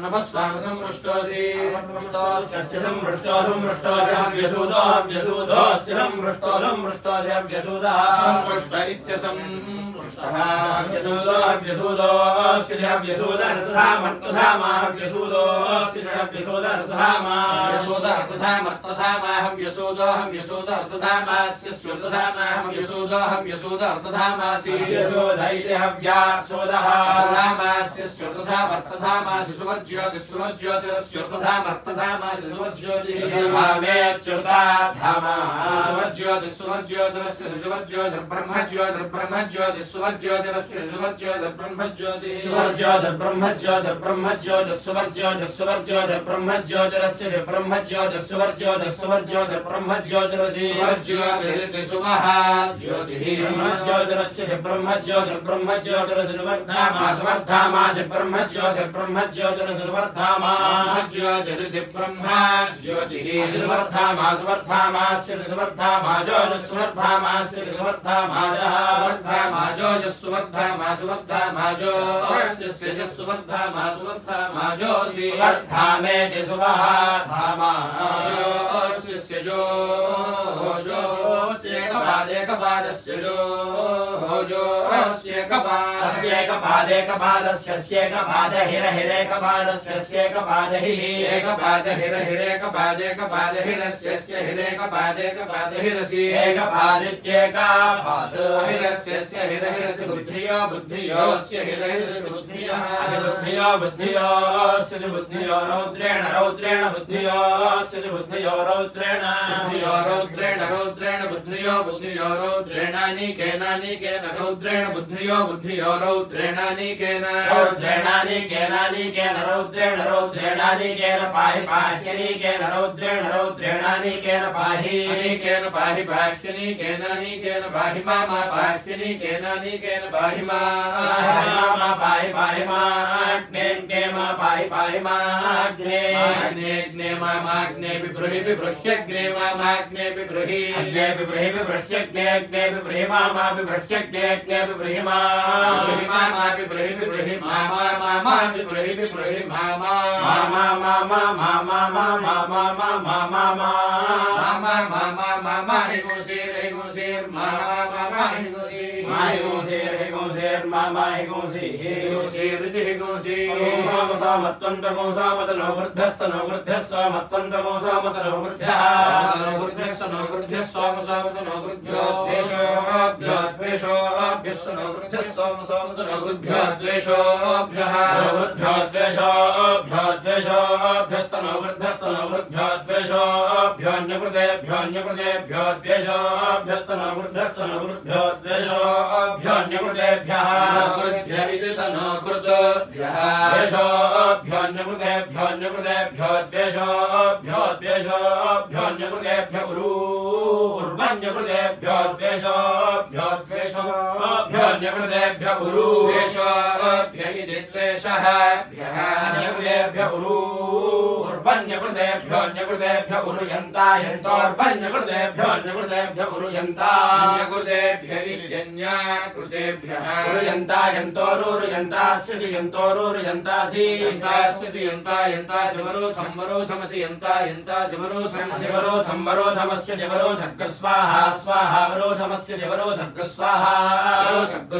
नभस्वान संपृष्टोऽसि संपृष्टोस्य संपृष्टो संपृष्टोस्य व्यसूदोऽस्य संपृष्टो संपृष्टोस्य व्यसूदः संपृष्ट इत्यसंपृष्टः व्यसूदोऽस्य व्यसूदः व्यसूदः यशोदर्धामा यशोदर्धामर्तधामाहं यशोदोऽहं यशोदर्धामास्य स्वर्धामाहं यशोदोऽहं यशोदर्धामासि यशोदैति हव्या सोदः धामास्य स्वर्धामर्तधामासि सुवर्ज्योतिः सुवर्ज्योतिरस्वर्धामर्तधामासि सुवर्ज्योतिः धामेत्युता धामा सुवर्ज्योतिः सुवर्ज्योतिरस्य सुवर्ज्योतिर्ब्रह्मज्योतिर्ब्रह्मज्योतिः सुवर्ज्योतिरस्य सुवर्ज्योतिर्ब्रह्मज्योतिः सुवर्ज्योतिर्ब्रह्मज्योतिर्ब्रह्मज्योतिः सुवर्ज्योतिर्ब्रह्मज्योतिरस्य ब्रह्मज्योतिः सुवर्ज्योतिर्ब्रह्मज्योतिरसि सुवर्ज्योतिरिति सुमः ज्योतिः ब्रह्मज्योतिरस्य ब्रह्मज्योतिर्ब्रह्मज्योतिरसि सुवर्धामासि ब्रह्मज्योतिर्ब्रह्मज्योतिरसि सुवर्धामा ब्रह्मज्योतिरिति ब्रह्मा ज्योतिः सुवर्धामास्य सुवर्धामाजोजस्वर्धामास्य सुवर्धामाजः सुवर्धामाजोजस्वर्धामाजोऽस्य सुवर्धामेति सुवः धामा बुद्धियो रौद्रेण रौद्रेण बुद्धियो बुद्धियो रौद्रेण रौद्रेण रौद्रेण बुद्धियो बुद्धियो रौद्रेणानीकेनानीकेन रौद्रेण बुद्धियो बुद्धियो रौद्रेणानीकेन रौद्रेणानीकेनानीकेन रौद्रेण रौद्रेणानीकेन पाहि पाह्यनीकेन रौद्रेण रौद्रेणानीकेन पाहि अनीकेन पाहि पाह्यनीकेनानीकेन पाहि मा पाह्यनीकेनानीकेन पाहि मा पाहि पाहि माग्ने मा पाहि पाहि माग्ने अग्ने माग्ने विब्रूहि विबृह्यग्ने माग्ने विब्रूहि अग्ने विब्रूहि विबृह्यग्ने अग्ने विब्रूहि मा विबृह्यग्ने अग्ने विब्रूहि मा विब्रूहि विब्रूहि मा विब्रूहि विब्रूहि मा हि गुंसीर मा हि गुंसीर मा हि गुंसीरिति हि गुंसीर सामत्वन्तमो सामतनो वृद्धस्तनो वृद्धः सामत्वन्तमो सामतनो वृद्धः वृद्धस्तनो वृद्धः सामतनो वृद्धो द्वेषोऽभ्यस्तनो वृद्धः सामतनो वृद्धो द्वेषोऽभ्यः द्वेषोऽभ्यस्तनो वृद्धस्तनो वृद्धो द्वेषोऽभ्योऽन्यकृतेभ्यो द्वेषोऽभ्यस्तनो वृद्धस्तनो वृद्धो द्वेषोऽभ्योऽन्यकृतेभ्यः द्वेषोऽभ्योऽन्यकृतेभ्यो द्वेषोऽभ्योऽन्यकृतेभ्य उरूर्वन्यकृतेभ्यो द्वेषोऽभ्योऽन्यकृतेभ्य उरूर्वेषोऽभ्य इति द्वेषः अन्यकृतेभ्य उरूर्वन्यकृतेभ्योऽन्यकृतेभ्य उरुयन्ता यन्तोर्वन्यकृतेभ्योऽन्यकृतेभ्य उरुयन्ता अन्यकृतेभ्य इति जन्याकृतेभ्यः उरुयन्ता यन्तोरुरुयन्तास्य यन्तोरुरुयन्तासि यन्तास्य यन्तासि वरोधं वरोधमसि यन्तासि वरोधं वरोधमस्य शिवरोधग् स्वाहा स्वाहा वरोधमस्य शिवरोधग् स्वाहा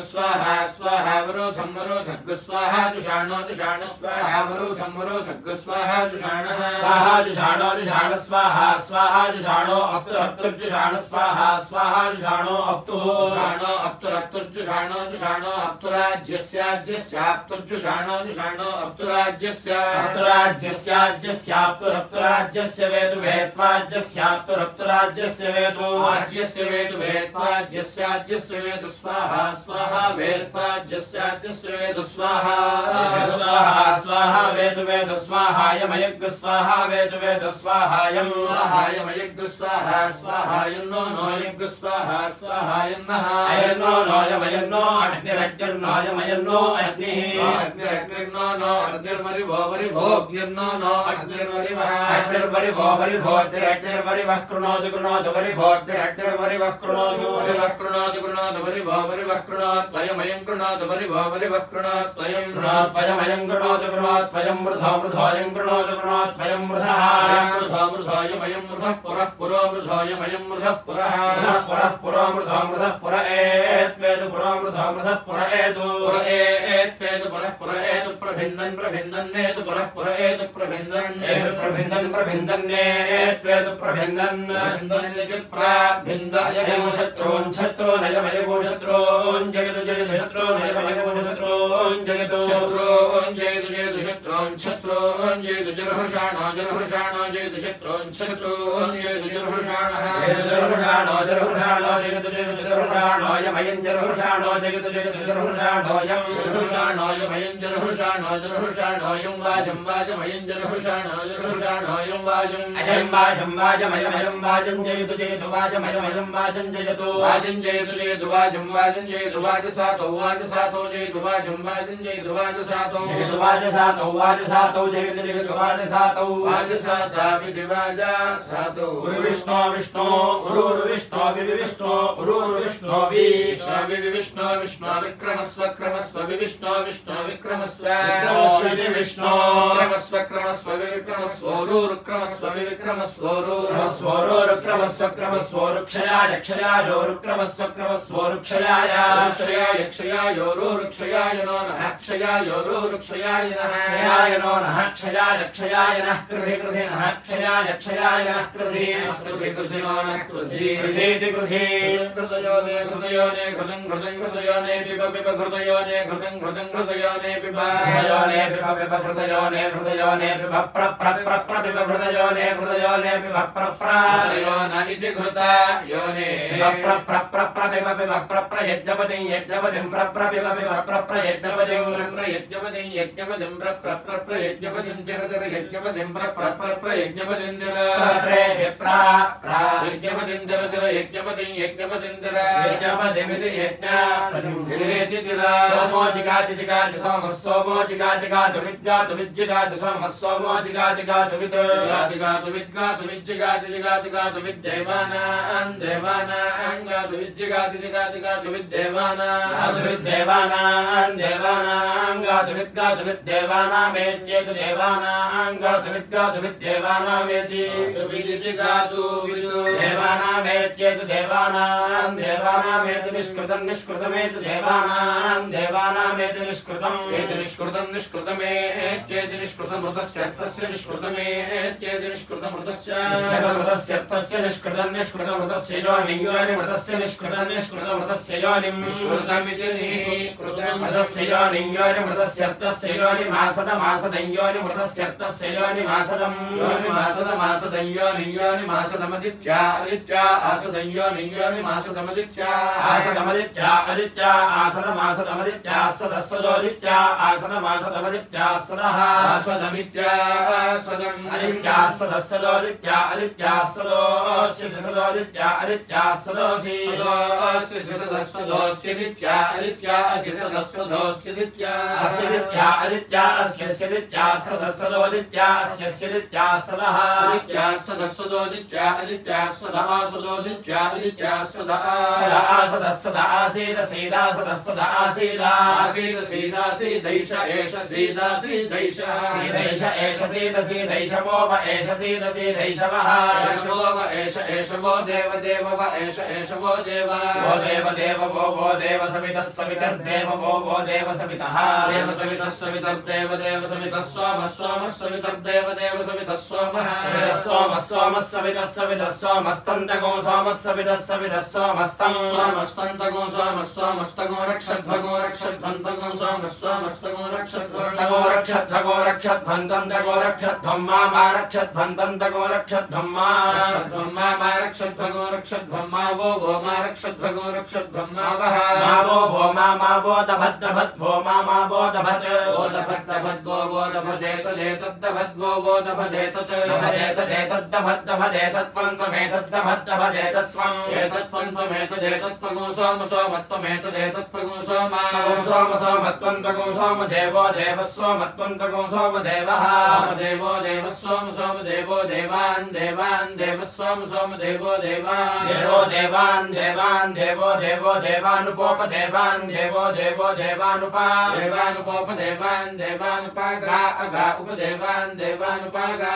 स्वाहा स्वाहा वरोधं वरोधग् स्वाहा जुषाणो जुषाण स्वाहा वरोधं वरोधग् स्वाहा जुषाणः स्वाहा जुषाणो जुषाण स्वाहा स्वाहा जुषाणो अप्तुरप्तुर्जुषाण स्वाहा स्वाहा जुषाणो अप्तुः जुषाणो अप्तुरप्तुर्जुषाणो जुषाणो अप्तुराज्यस्याज्यस्याप्तुर्जुषाणो जुषाणो अप्तुराज्यस्याज्यस्याप्तुरप्तुराज्यस्य वेदु वेत्वाज्यस्याप्तुरप्तुराज्यस्य वेदु आज्यस्य वेदु वेत्वाज्यस्याज्यस्य वेदु स्वाहा स्वाहा वेत्वाज्यस्याज्यस्य वेदु स्वाहा स्वाहा स्वाहा वेदु वेद स्वाहायमयज्ञ स्वाहा वेदु वेद स्वाहायं स्वाहायमयज्ञ स्वाहा स्वाहायन्नो नो यज्ञ स्वाहा स्वाहायन्नः अयन्नो नोयमयन्नो अग्निरग्निर्नोयमयन्नो अग्निः अग्निरग्निर्नो नो अग्निर्वरिभो वरिभोऽग्निर्नो नो अग्निर्वरिवः अग्निर्वरिभो वरिभोऽग्निरग्निर्वरिवः कृणोतु कृणोतु वरिभोऽग्निरग्निर्वरिवः कृणोतु कृणोतु कृणोतु वरिभो वरिवः कृणोत्वयमयं कृणोतु वरिभो वरिवः कृणोत्वयं कृणोत्वयमयं कृणोतु कृणोत्वयं वृथो वृथोऽयं कृणोतु कृणोत्वयं त्वयं मृधः मृधोऽयमयं मृधः पुरः पुरो मृधोऽयमयं मृधः पुरः पुरः पुरो मृधो मृधः पुर एत्वेदु पुरो मृधो मृधः पुर एतु एत्वेदु पुरः पुर एतु प्रभिन्दन् प्रभिन्दन्नेतु पुरः पुर एतु प्रभिन्दन् प्रभिन्दन् प्रभिन्दन्नेत्वेदु प्रभिन्दन् प्रभिन्दयमो शत्रून् शत्रूनयमयगो शत्रून् जगतु जगतु शत्रूनयमयगो शत्रून् जगतु शत्रून् जयतु जयतु शत्रून् शत्रून् जयतु जरहर्षाणो जरहर्षाणो जयतु शत्रून् शत्रून् जयतु जरहर्षाणः जरहर्षाणो जरहर्षाणो जगतु जगतु जरहर्षाणो यमयं जरहर्षाणो जगतु जगतु जरहर्षाणो यं जरहर्षाणो यमयं जरहर्षाणो जरहर्षाणो यं वाजं वाजमयं जरहर्षाणो जरहर्षाणो यं वाजम् अयं वाजं वाजमयमयं वाजं जयतु जयतु वाजमयमयं वाजं जयतु वाजं जयतु जयतु वाजं जयतु वाजसातो वाजसातो जयतु वाजं जयतु वाजसातो जयतु वाजसातो वाजसातो जयतु जयतु वाजसातो वाजसाता विधिवाजसातो गुरुविष्णो विष्णो गुरुर्विष्णो विष्णो गुरुर्विष्णो विष्णो विष्णो विक्रमस्व क्रमस्व विष्णो विष्णो विक्रमस्व विष्णो क्रमस्व क्रमस्व विक्रमस्व क्रमस्व विक्रमस्व क्रमस्व क्रमस्व रुक्षयाय क्षयाय रुक्रमस्व क्रमस्व रुक्षयाय क्षयाय क्षयाय रुक्षयाय नो नः क्षयाय रुक्षयाय नः क्षयाय नो नः क्षयाय क्षयाय नः कृधि कृधि नः क्षयाय क्षयाय नः कृधि कृधि कृधि नो नः कृधि कृधीति कृधि हृदयोने हृदयोने हृदं हृदं हृदयोने पिब पिब हृदयोने हृदं हृदं हृदयोने पिब हृदयोने पिब पिब हृदयोने हृदयोने पिब प्र प्र प्र प्र पिब हृदयोने हृदयोने पिब प्र प्र हृदयोन इति घृता योने प्र प्र प्र प्र पिब पिब प्र प्र यज्ञपतिं यज्ञपतिं प्र प्र पिब पिब प्र प्र यज्ञपतिं यज्ञपतिं यज्ञपतिं प्र प्र प्र यज्ञपतिं जरदर यज्ञपतिं प्र प्र प्र यज्ञपतिं जर प्र प्र यज्ञपतिं जरदर यज्ञपतिं यज्ञपतिं जर यज्ञपतिमिति यज्ञपतिं विरेति जर सोमो जिगाति जिगाति सोमः सोमो जिगाति गातु विद्गातु विज्जिगातु सोमः सोमो जिगाति गातु विद् गातु गातु विद्गातु विज्जिगाति जिगाति गातु विद्देवानां देवानां गातु विज्जिगाति जिगाति गातु विद्देवानां देवानां देवानां गातु विद्देवानामेत्येतु देवानां गातु विद्देवानामेति विदिति गातु देवानामेत्येतु देवानां देवानामेतु निष्कृतं निष्कृतमेतु देवानां देवानामेतु निष्कृतम् एति निष्कृतं निष्कृतमेत्येति निष्कृतमृतस्यर्थस्य निष्कृतमेत्येति निष्कृतमृतस्य निष्कृतमृतस्यर्थस्य निष्कृतं निष्कृतमृतस्य योनिं मृतस्य निष्कृतं निष्कृतमृतस्य योनिं निष्कृतमिति निकृतं मृतस्य योनिं मृतस्यर्थस्य योनिमासदमासदं योनिमृतस्यर्थस्य योनिमासदं योनिमासदमासदं योनिमासदमदित्या आदित्या आसदं योनिमासदमदित्या आसदमदित्या आदित्या आसदमासदमदित्या सदस्सदोदित्या आसदमासदमदित्या सदः आसदमित्या सदम् आदित्या सदस्सदोदित्या आदित्या सदोस्य सदोदित्या आदित्या सदोसि सदोस्य सदस्सदोस्य दित्या आदित्या अस्य सदस्सदोस्य दित्या अस्य दित्या आदित्या अस्य दित्या सदस्सदोदित्या अस्य दित्या सदः आदित्या सदस्सदोदित्या आदित्या सदः सदोदित्या आदित्या सदः सदा सदा आसीद सीदा सदा आसीदा आसीद सीदा सीदैष एष सीदा सीदैष सीदैष एष सीद सीदैष वो व एष सीद सीदैषवः एष वो व एष वो देव देव व एष वो देव वो देव देव वो देव सवितः सवितर्देव वो देव सवितः देव सवितः सवितर्देव देव सवितः सोमः सोमः सवितर्देव देव सवितः सोमः सवितः सोमः सोमः सवितः सवितः सोमस्तन्तको सोमः सवितः सवितः सोमस्तं सोमस्तन्तको सोमः सोमस्तको रक्षध्वगो रक्षध्वन्तको सोमः सोमस्तको रक्षध्वन्तको रक्षध्वन्तको रक्षध्वं मा रक्षध्वन्तको रक्षध्वं मा रक्षध्वगो रक्षध्वं मा वो मा रक्षध्वगो रक्षध्वं मा वः वो मा वो दभद् वो मा वो दभद् वो दभद् वो दभदेतदेतद्दभद् वो दभदेतत् दभदेतद्दभद्दभदेतत्वं त्वमेतद्दभद्दभदेतत्वम् एतत्त्वं त्वमेतदेतत्त्वगो सोम सोमत्वमेतदेतत्त्वगो सोमा सोम सोमत्वं त्वगो सोम देवो देवः सोमत्वं त्वगो सोम देवः देवो देव देवः सोम सोम देवो देवान् देवान् देवः सोम सोम देवो देवान् देवो देवान् देवान् देवो देवो देवानुपोप देवान् देवो देवो देवानुपा देवानुपोप देवान् देवानुपा गा अगा उपदेवान् देवानुपा गा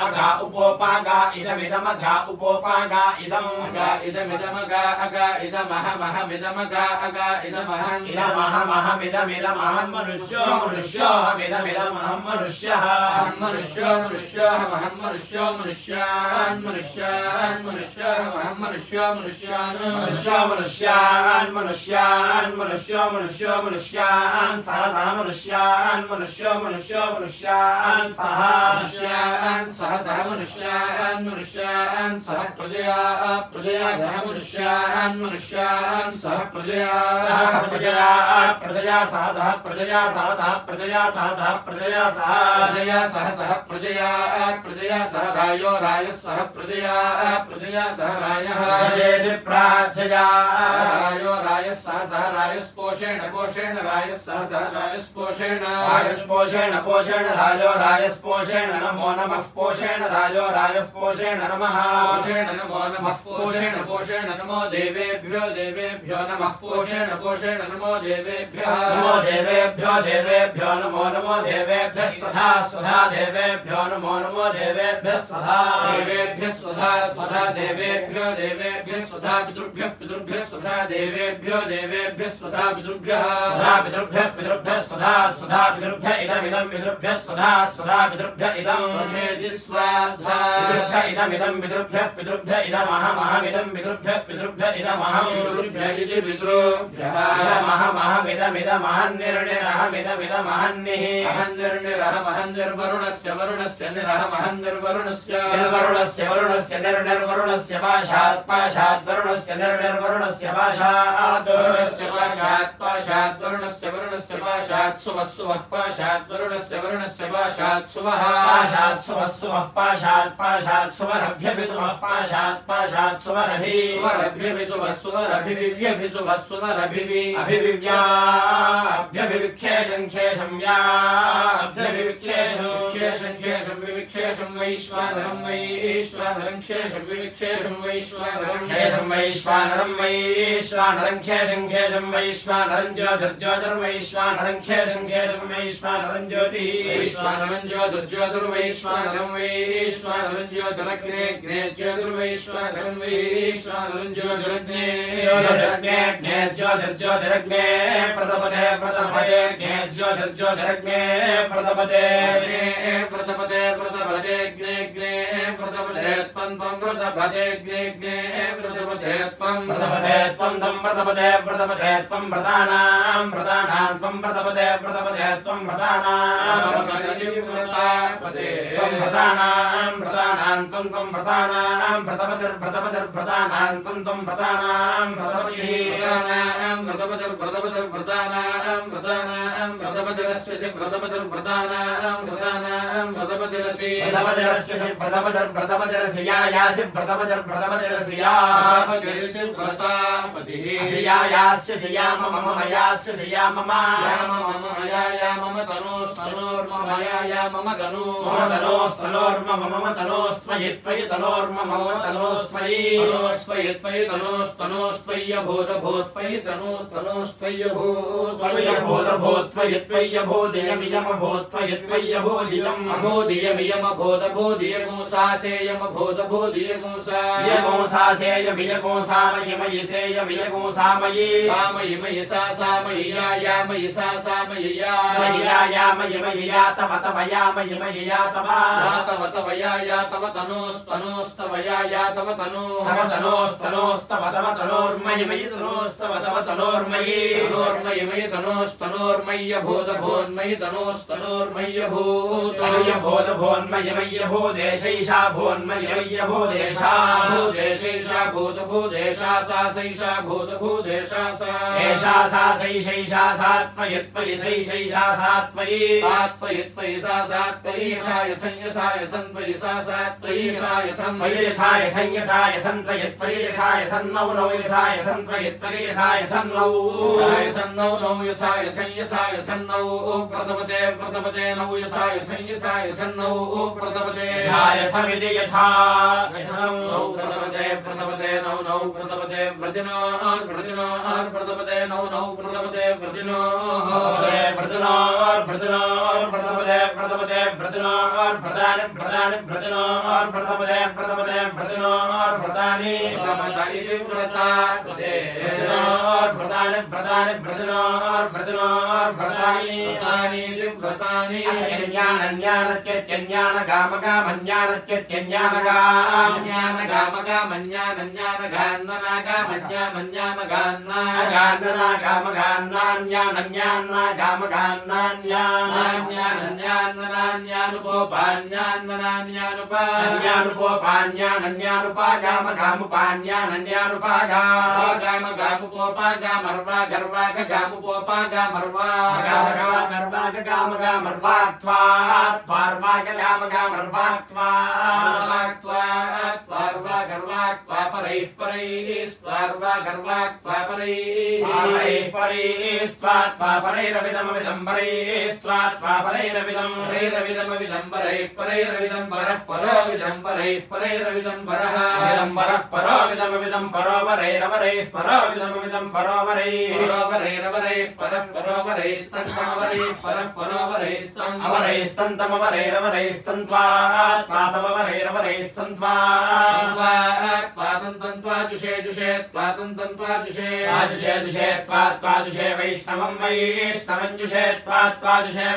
अगा उपोपागा इदमिदमगा उपोपागा इदम् अगा इदमिदमगा अगा इदमहमहमिदमगा अगा इदमहम् इदमहमहमिदमिदमहम् मनुष्यो मनुष्योऽहमिदमिदमहम् मनुष्यः मनुष्यो मनुष्योऽहमहम् मनुष्यो मनुष्यान् मनुष्यान् मनुष्योऽहमहम् मनुष्यो मनुष्यान् मनुष्यो मनुष्यान् मनुष्यान् मनुष्यो मनुष्यो मनुष्यान् सह सह मनुष्यान् मनुष्यो मनुष्यो मनुष्यान् सह मनुष्यान् सह सह मनुष्यान् मनुष्यान् सह प्रजया प्रजया सह मनुष्यान् मनुष्यान् सह प्रजया प्रजया प्रजया सह सह प्रजया सह सह प्रजया सह सह प्रजया सह प्रजया सह सह प्रजया प्रजया सह रायो रायः सह प्रजया प्रजया सह रायः प्रार्थया रायो रायः सह सह रायस्पोषेण पोषेण रायः सह सह रायस्पोषेण रायस्पोषेण पोषेण राजो रायस्पोषेण नमो नमः पोषेण राजो रायस्पोषेण नमः पोषेण नमो नमः पोषेण पोषेण नमो देवेभ्यो देवेभ्यो नमः पोषेण पोषेण नमो देवेभ्यः नमो देवेभ्यो देवेभ्यो नमो नमो देवेभ्यः स्वधा स्वधा देवेभ्यो नमो नमो देवेभ्यः स्वधा देवेभ्यः स्वधा स्वधा देवेभ्यो देवेभ्यः स्वधा पितृभ्यः पितृभ्यः स्वधा देवेभ्यो देवेभ्यः स्वधा पितृभ्यः स्वधा पितृभ्यः पितृभ्यः स्वधा स्वधा पितृभ्यः इदमिदं पितृभ्यः स्वधा स्वधा पितृभ्यः इदं स्वाधा पितृभ्यः इदमिदं पितृभ्यः पितृभ्यः इदमहमहमिदं पितृभ्यः पितृभ्यः इदमहं पितृभ्यः इति पितृभ्यः इदमहमहमिदमिदमहन्निर्णिरहमिदमिदमहन्निः अहन्निर्निरहमहन्निर्वरुणस्य वरुणस्य निरहमहन्निर्वरुणस्य निर्वरुणस्य वरुणस्य निर्निर्वरुणस्य पाशात् पाशात् वरुणस्य निर्निर्वरुणस्य पाशात् वरुणस्य पाशात् पाशात् वरुणस्य वरुणस्य पाशात् सुवः सुवः पाशात् वरुणस्य वरुणस्य पाशात् सुवः पाशात् सुवः सुवः पाशात् पाशात् सुवरभ्यभिसुवः पाशात् पाशात् सुवरभि सुवरभ्यभिसुवः सुवरभिविव्यभिसुवः सुवरभिवि अभिविव्याभ्यभिविख्येषं ख्येषं व्याभ्यभिविख्येषं ख्येषं ख्येषं विविख्येषं वैश्वानरं वैश्वानरं ख्येषं विविख्येषं वैश्वानरं ख्येषं वैश्वानरं वैश्वानरं ख्येषं ख्येषं वैश्वानरं ज्योतिर्ज्योतिर्वैश्वानरं ख्येषं ख्येषं वैश्वानरं ज्योतिः वैश्वानरं ज्योतिर्ज्योतिर्वैश्वानरं वैश्वानरं ज्योतिरग्ने ज्योतिर्वैश्वानरं वैश्वानरं ज्योतिरग्ने ज्योतिरग्ने ज्योतिर्ज्योतिरग्ने प्रतपते प्रतपते ज्ञे ज्योतिर्ज्योतिरग्ने प्रतपते प्रतपते प्रतपते ज्ञे ज्ञे प्रतपते त्वं त्वं प्रतपते ज्ञे ज्ञे प्रतपते त्वं प्रतपते त्वं तं प्रतपते प्रतपते त्वं प्रदानां प्रदानां त्वं प्रतपते प्रतपते त्वं प्रदानां प्रतापते त्वं प्रदानां प्रदानां त्वं तं प्रदानां प्रतपतिर्प्रतपतिर्प्रदानां त्वं तं प्रदानां प्रतपतिः प्रतपतिरस्य प्रतपतिरसि यायासि प्रतपतिर्प्रतपतिरसि या प्रतापतिः यायास्य सिया मम मयास्य सिया मम मया मम तनोस्तनोर्मया मम तनो तनोस्तनोर्म मम तनोस्त्वयि त्वयि तनोर्म मम तनोस्त्वयि तनोस्त्वयि त्वयि तनोस्तनोस्त्वय्यभूतभूस्त्वयि तनोस्तनोस्त्वय्यभूत्वयि त्वय्यभूदियमियमभूत्वयि त्वय्यभूदियम् अभूदियमियमभूतभूदियगुंसासेयमभूतभूदियगुंसासेयमियगुंसामयि सेयमियगुंसामयि सामयि सा सामयि यामयि सा सामयि यामयि या तव तव यामयि या तव तव या तव तनोस्तव या तव तनो तनोस्तव तव तनोर्मयि तनोस्तव तव तनोर्मयि तनोर्मयि तनोस्तनोर्मय्यभूतभून्मयि तनोस्तनोर्मय्यभूत भूदेशैषा भून्मयि भूदेशा भूदेशैषा भूतभूदेशा सा सैषा भूतभूदेशा सा एषा सा सैषैषा सा त्वयि त्वयि सैषैषा सा त्वयि त्वयि सा त्वयि यथा यथं यथा यथं त्वयि सा त्वयि यथा यथं त्वयि यथा यथं यथा यथं त्वयि त्वयि यथा यथं नौ नौ यथा यथं त्वयि त्वयि यथा यथं नौ नौ नौ यथा यथं नौ प्रथमते नौ यथा यथं नौ प्रथमते यथमिति यथा यथं नौ प्रथमते नौ प्रथमते व्रतिनो प्रथमते नौ प्रथमते व्रतिनो व्रतिनो प्रथमते व्रतिनो व्रतानि व्रतिनो प्रथमते व्रतिनो व्रतानि व्रता व्रतानि व्रतिनो व्रतानि व्रतानि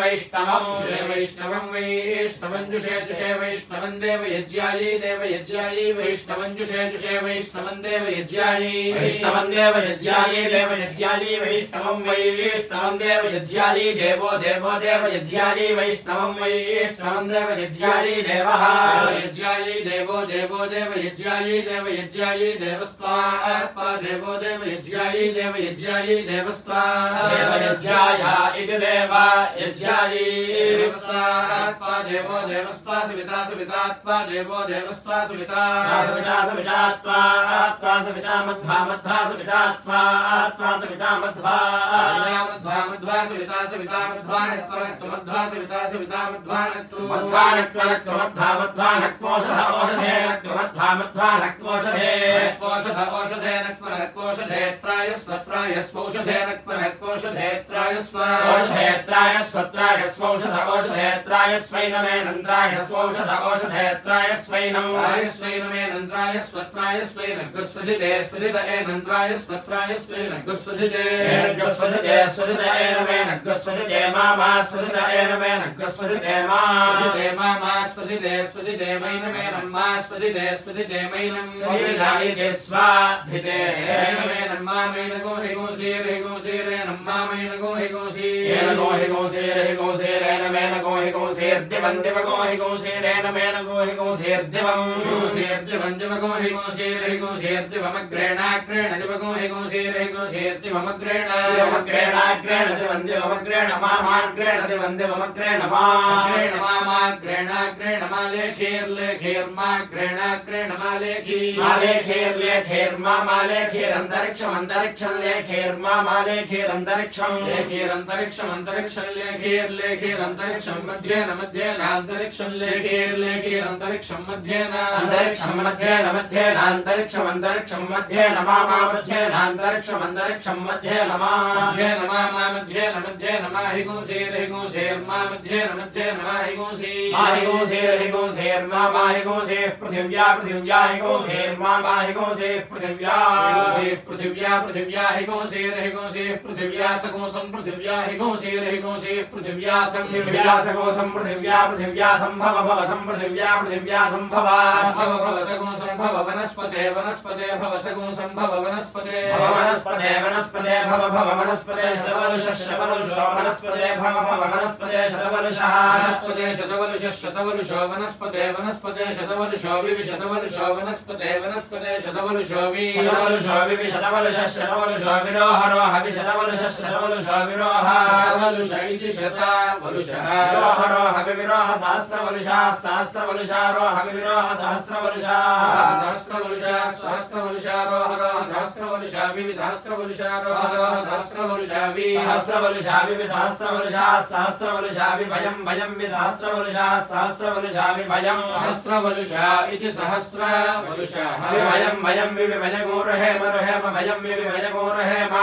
वैष्णवं जुषे वैष्णवं जुषे वैष्णवं देव यज्ञायै वैष्णवं जुषे वैष्णवं देव यज्ञायै वैष्णवं देव यज्ञायै वैष्णवं देव यज्ञायै देवो देव यज्ञायै वैष्णवं देव यज्ञायै देवः यज्ञायै देवो देव यज्ञायै देवस्त्वा देवो देव यज्ञायै देवस्त्वा देवयज्ञाय इति देव यज्ञायै देवो देवस्त्वा सविता देवो देवस्त्वा सविता सविता मध्वा सविता मध्वा सविता मध्वा पृथिव्या हिगोंसेः पृथिव्या पृथिव्या हिगोंसेः पृथिव्या सगोंसं पृथिव्या हिगोंसेः पृथिव्या सगोंसं पृथिव्या संभव भव संपृथिव्या संभव भव सगोंसं भव वनस्पते भव सगोंसं भव वनस्पते भव वनस्पते शतवलुषो वनस्पते भव वनस्पते शतवलुषः शतवलुषो वनस्पते शतवलुषो शतवलुषो वनस्पते शतवलुषो शतवलुषो विरोह शतवलुषो विरोह इति शतवलुषः रोह विरोह सहस्रवलुषा रोह विरोह सहस्रवलुषा रोह सहस्रवलुषा सहस्रवलुषा रोह सहस्रवलुषा भयं सहस्रवलुषा सहस्रवलुषा इति सहस्रवलुषः भयं भयगोरहेम भयं भयगोरहेम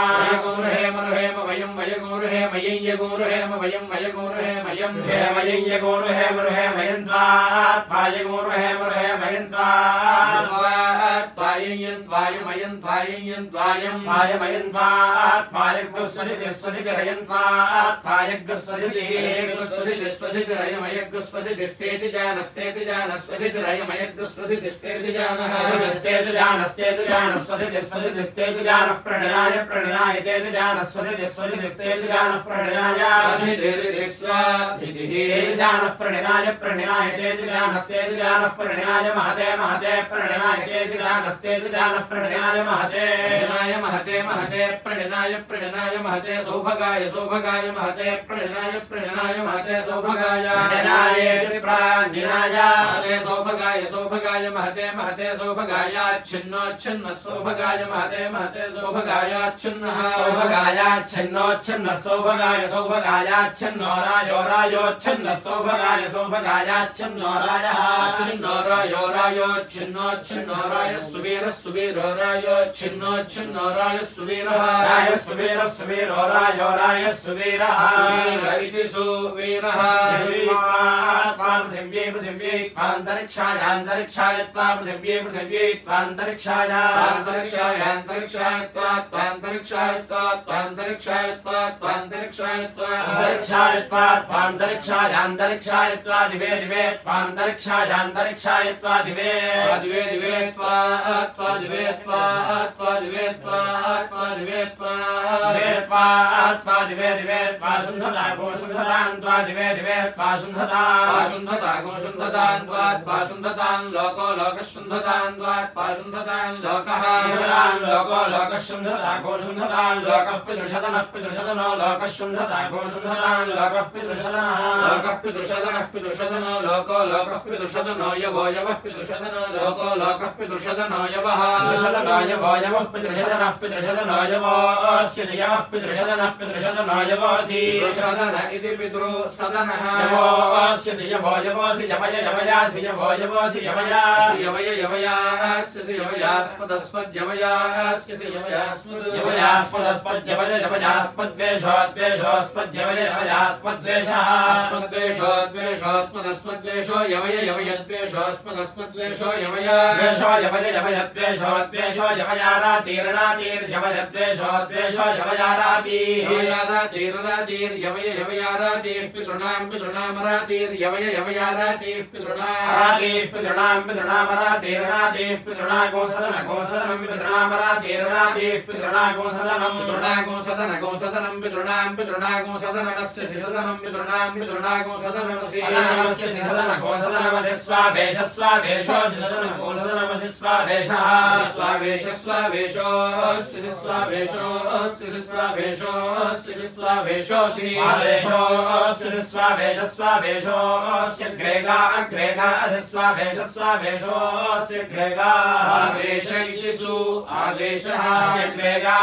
प्रणिनाय महते सौभगाय महते प्रणिनाय महते सौभगाय सौभगाय महते सौभगाय छिन्नो सौभगाय महते सौभगाय छिन्नः छिन्नो सौभगाय छिन्नो रायो छिन्न सौभगाय छिन्नो रायो छिन्नो राय सुवीरो रायो छिन्नो राय सुवीरः राय सुवीरः इति सुवीरः पृथिव्यै त्वान्तरिक्षाय पृथिव्यै त्वान्तरिक्षाय दिवे त्वान्तरिक्षाय दिवे द्वेषो यवयद्वेषोस्मदस्मद्वेषो यवयद्वेषो यवयारातीर्यवयद्वेषो यवयारातीर् पितॄणामरातीर्यवयारातीः पितॄणामरातीर् पितॄणागोसदनं पितॄणामरातीर् पितॄणागोसदनं पितॄणागोसदनमस्य सिसदनं पितॄणागोसदनमस्य स्वावेशो सिसदनमस्य स्वावेशः स्वावेशोऽस्य ग्रेगा स्वावेशोऽस्य ग्रेगा स्वावेश इति सु आवेशः ग्रेगा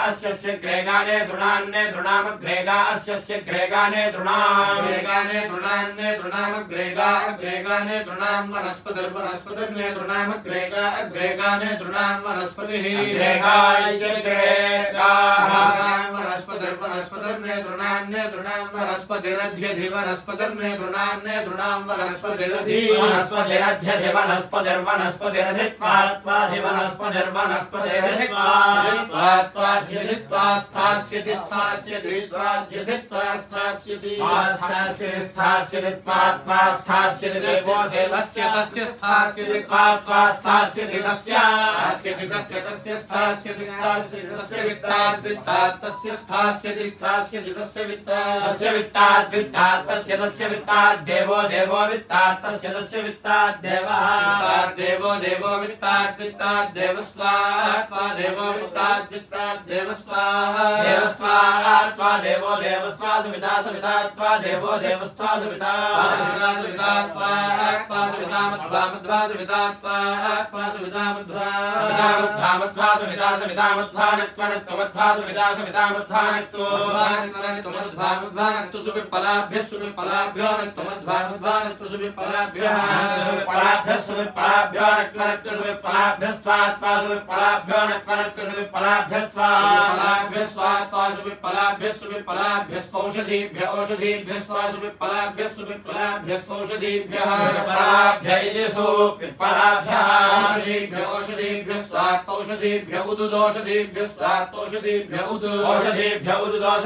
अस्य ग्रेगाने तृणामग्रेगा अस्य ग्रेगाने तृणामग्रेगाने तृणाम वनस्पतिर्वनस्पतिर्ने तृणामग्रेगाने तृणान् वनस्पतिः वनस्पतिर्वनस्पतिर्ने तृणान्ने तृणान् वनस्पतिरध्यधि वनस्पतिर्ने तृणान्ने तृणां वनस्पतिरधि वनस्पतिरध्यधि वनस्पतिरधित्वात्वाधि वनस्पतिरधित्वात्वाध्यधित्वा स्थास्यति स्थास्यति त्वाध्यधित्वा स्थास्यति स्थास्यति त्वात्वा स्थास्यति देवो देवस्य तस्य स्थास्यति त्वात्वा स्थास्यति तस्य स्थास्यति तस्य स्थास्यति तस्य वित्ताद् वित्तात् तस्य स्थास्यति स्थास्यति तस्य वित्तात् तस्य वित्तात् देवो देवो वित्तात् तस्य वित्तात् देवः देवो देवो वित्तात् देवस्त्वा देवो वित्तात् देवस्त्वा देवो देवस्त्वा सविता देवो देवस्त्वा सविता औषधीभ्य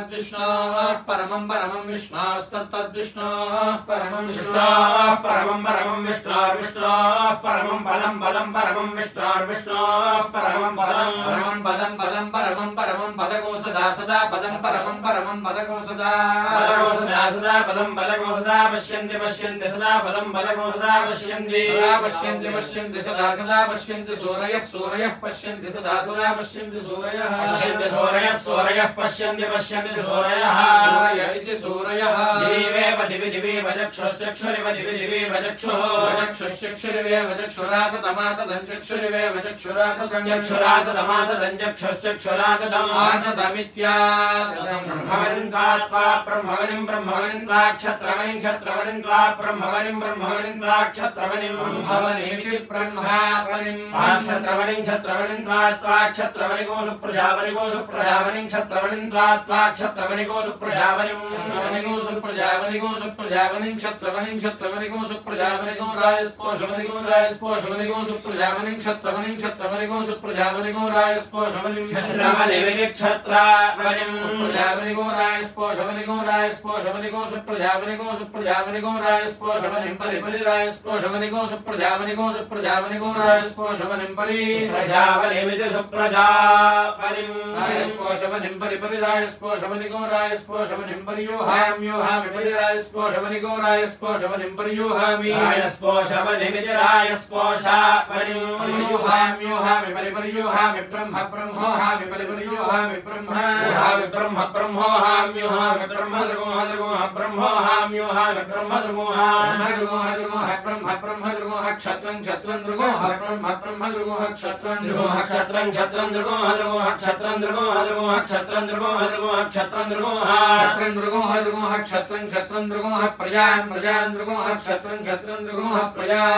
Krishna परमं परमं विष्णोस्तत्तद्विष्णोः परमं विष्णोः परमं परमं विष्णोर्विष्णोः परमं पदं पदं परमं विष्णोर्विष्णोः परमं पदं परमं पदं पदं परमं परमं पदगो सदा सदा पदं परमं परमं पदगो सदा सदा पदं पदगो सदा पश्यन्ति पश्यन्ति सदा पदं पदगो सदा पश्यन्ति सदा पश्यन्ति पश्यन्ति सदा सदा पश्यन्ति सूरयः सूरयः पश्यन्ति सदा सदा पश्यन्ति सूरयः पश्यन्ति सूरयः सूरयः पश्यन्ति पश्यन्ति सूरयः सूरय इति सूरयः दिविवेव दिवि दिविव चक्षुश्चक्षुरिव दिवि दिविव चक्षुः चक्षुश्चक्षुरिवेव चक्षुराततमातदञ्चक्षुरिवेव चक्षुराततमातदञ्चक्षुश्चक्षुराततम् आततमित्याततम् ब्रह्मवनिं त्वा ब्रह्मवनिं ब्रह्मवनिं त्वा क्षत्रवनिं क्षत्रवनिं त्वा ब्रह्मवनिं ब्रह्मवनिं त्वा क्षत्रवनिं ब्रह्मवनिमिति ब्रह्मावनिं क्षत्रवनिं क्षत्रवनिं त्वा क्षत्रवनिको सुप्रजावनिको सुप्रजावनिं क्षत्रवनिं त्वा क्षत्रवनिको सुप्रजावनिं सुप्रजावनिको सुप्रजावनिं क्षत्रवनिं क्षत्रवनिको सुप्रजावनिको रायस्पोषवनिको रायस्पोषवनिको सुप्रजावनिं क्षत्रवनिं क्षत्रवनिको सुप्रजावनिको रायस्पोषवनिं क्षत्रवनिमिति क्षत्रवनिं सुप्रजावनिको रायस्पोषवनिको रायस्पोषवनिको सुप्रजावनिको सुप्रजावनिको रायस्पोषवनिं परिपरि रायस्पोषवनिको सुप्रजावनिको सुप्रजावनिको रायस्पोषवनिं परि प्रजावनिमिति सुप्रजावनिं रायस्पोषवनिं परिपरि रायस्पोषवनिको रायस्पोषवनिं परियोहामि परि रायस्पोषवनिको रायस्पोषवनिं परियोहामि रायस्पोषवनिमिति रायस्पोषवनिं परियोहामि परियोहामि ब्रह्म ब्रह्मोहामि परियोहामि ब्रह्म ब्रह्म ब्रह्मोहाम्योहामि ब्रह्म द्रगोह द्रगोह ब्रह्मोहाम्योहामि ब्रह्म द्रगोह ब्रह्म द्रगोह क्षत्रं क्षत्रं द्रगोह ब्रह्म द्रगोह क्षत्रं द्रगोह क्षत्रं क्षत्रं द्रगोह द्रगोह क्षत्रं द्रगोह द्रगोह क्षत्रं द्रगोह द्रगोह क्षत्रं द्रगोह क्षत्रं द्रगोह क्षत्रं क्षत्रं द्रगोह प्रजां द्रगोह क्षत्रं क्षत्रं द्रगोह प्रजां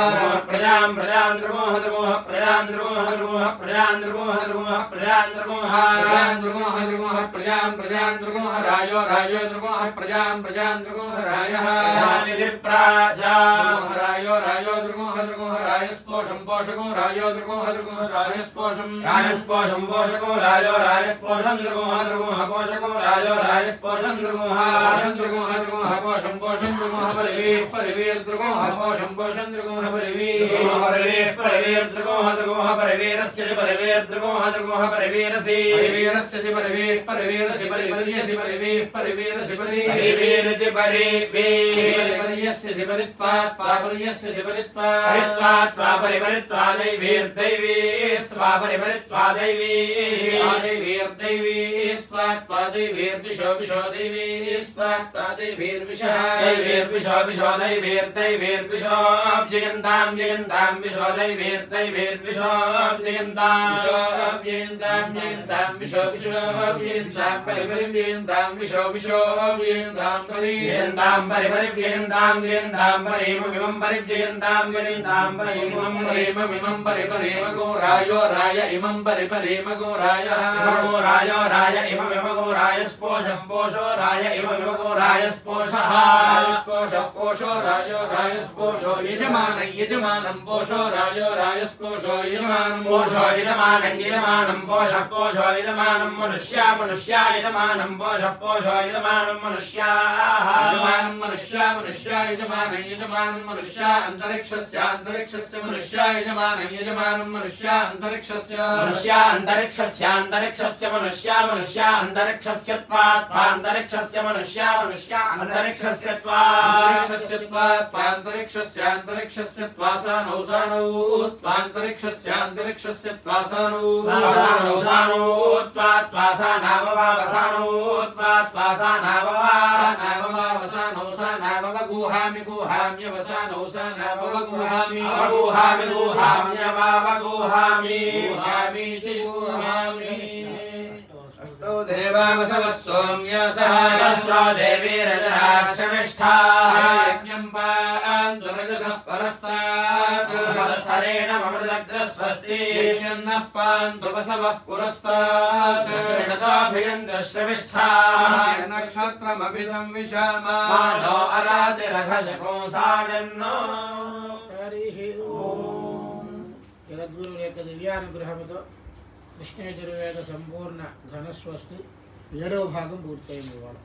द्रगोह द्रगोह प्रजां द्रगोह द्रगोह प्रजां द्रगोह द्रगोह प्रजां द्रगोह प्रजां द्रगोह रायो द्रगोह प्रजां द्रगोह रायः रायो द्रगोह रायस्पोषं पोषको रायो द्रगोह रायस्पोषं पोषको रायो रायस्पोषं द्रगोह पोषको रायो रायस्पोषं द्रगोह पोषं द्रगोह परिवीर द्रगोह पोषं द्रगोह परिवीर द्रगोह परिवीरस्य द्रगोह परिवीरसि परिवीरस्य परिवीरसि परिवीरसि परिवीरसि परिवीरति परिवीरस्य परित्वात् परिवीरस्य परित्वात् परिपरित्वादैवीर्दैवी स्वापरिपरित्वादैवी दैवीर्दैवी स्वात्वादैवीर्विशो विशो दैवी स्वात्वादैवीर्विशः दैवीर्विशो दैवीर्दैवीर्विशो जयन्तां जयन्तां विशो दैवीर्दैवीर्विशो जयन्तां जयन्तां विशो जयन्तां परिपरिव्ययन्तां विशो जयन्तां जयन्तां परिपरिव्ययन्तां जयन्तां परिममिमं परिव्ययन्तां जयन्तां परिममिमं परिपरेमगो रायो राय इमं परिपरेमगो रायः राय इममिमगो रायस्पोषः पोषो राय इममिमगो रायस्पोषः पोषो रायो रायस्पोषो यजमानं पोषो रायो रायस्पोषो यजमानं पोषः पोषो यजमानं मनुष्या यजमानं पोषः पोषो यजमानं मनुष्याः मनुष्या यजमानं मनुष्या अन्तरिक्षस्य मनुष्या यजमानं मनुष्या अन्तरिक्षस्य मनुष्या अन्तरिक्षस्य त्वान्तरिक्षस्य मनुष्या अन्तरिक्षस्य त्वान्तरिक्षस्य त्वासानौ त्वान्तरिक्षस्य त्वासानौ गुहाम्यवसानौ गुहामीति गुहामि देवावसवः सोम्यसः देवीरजराश्रमिष्ठा यज्ञं पान्तुरजसः परस्तात् सरेण ममृतग्रस्वस्ति यज्ञन्नः पान्तुपसवः पुरस्तात् दक्षिणतोऽभियन्तश्रमिष्ठा नक्षत्रमपि संविशामा नो अरातिरघशकोऽसागन्नो हरिः ओम् जगद्गुरुవుల యొక్క దివ్యానుగ్రహంతో కృష్ణ యజుర్వేద సంపూర్ణ ఘనస్వస్తి 7వ భాగం పూర్తయింది ఇవాళ.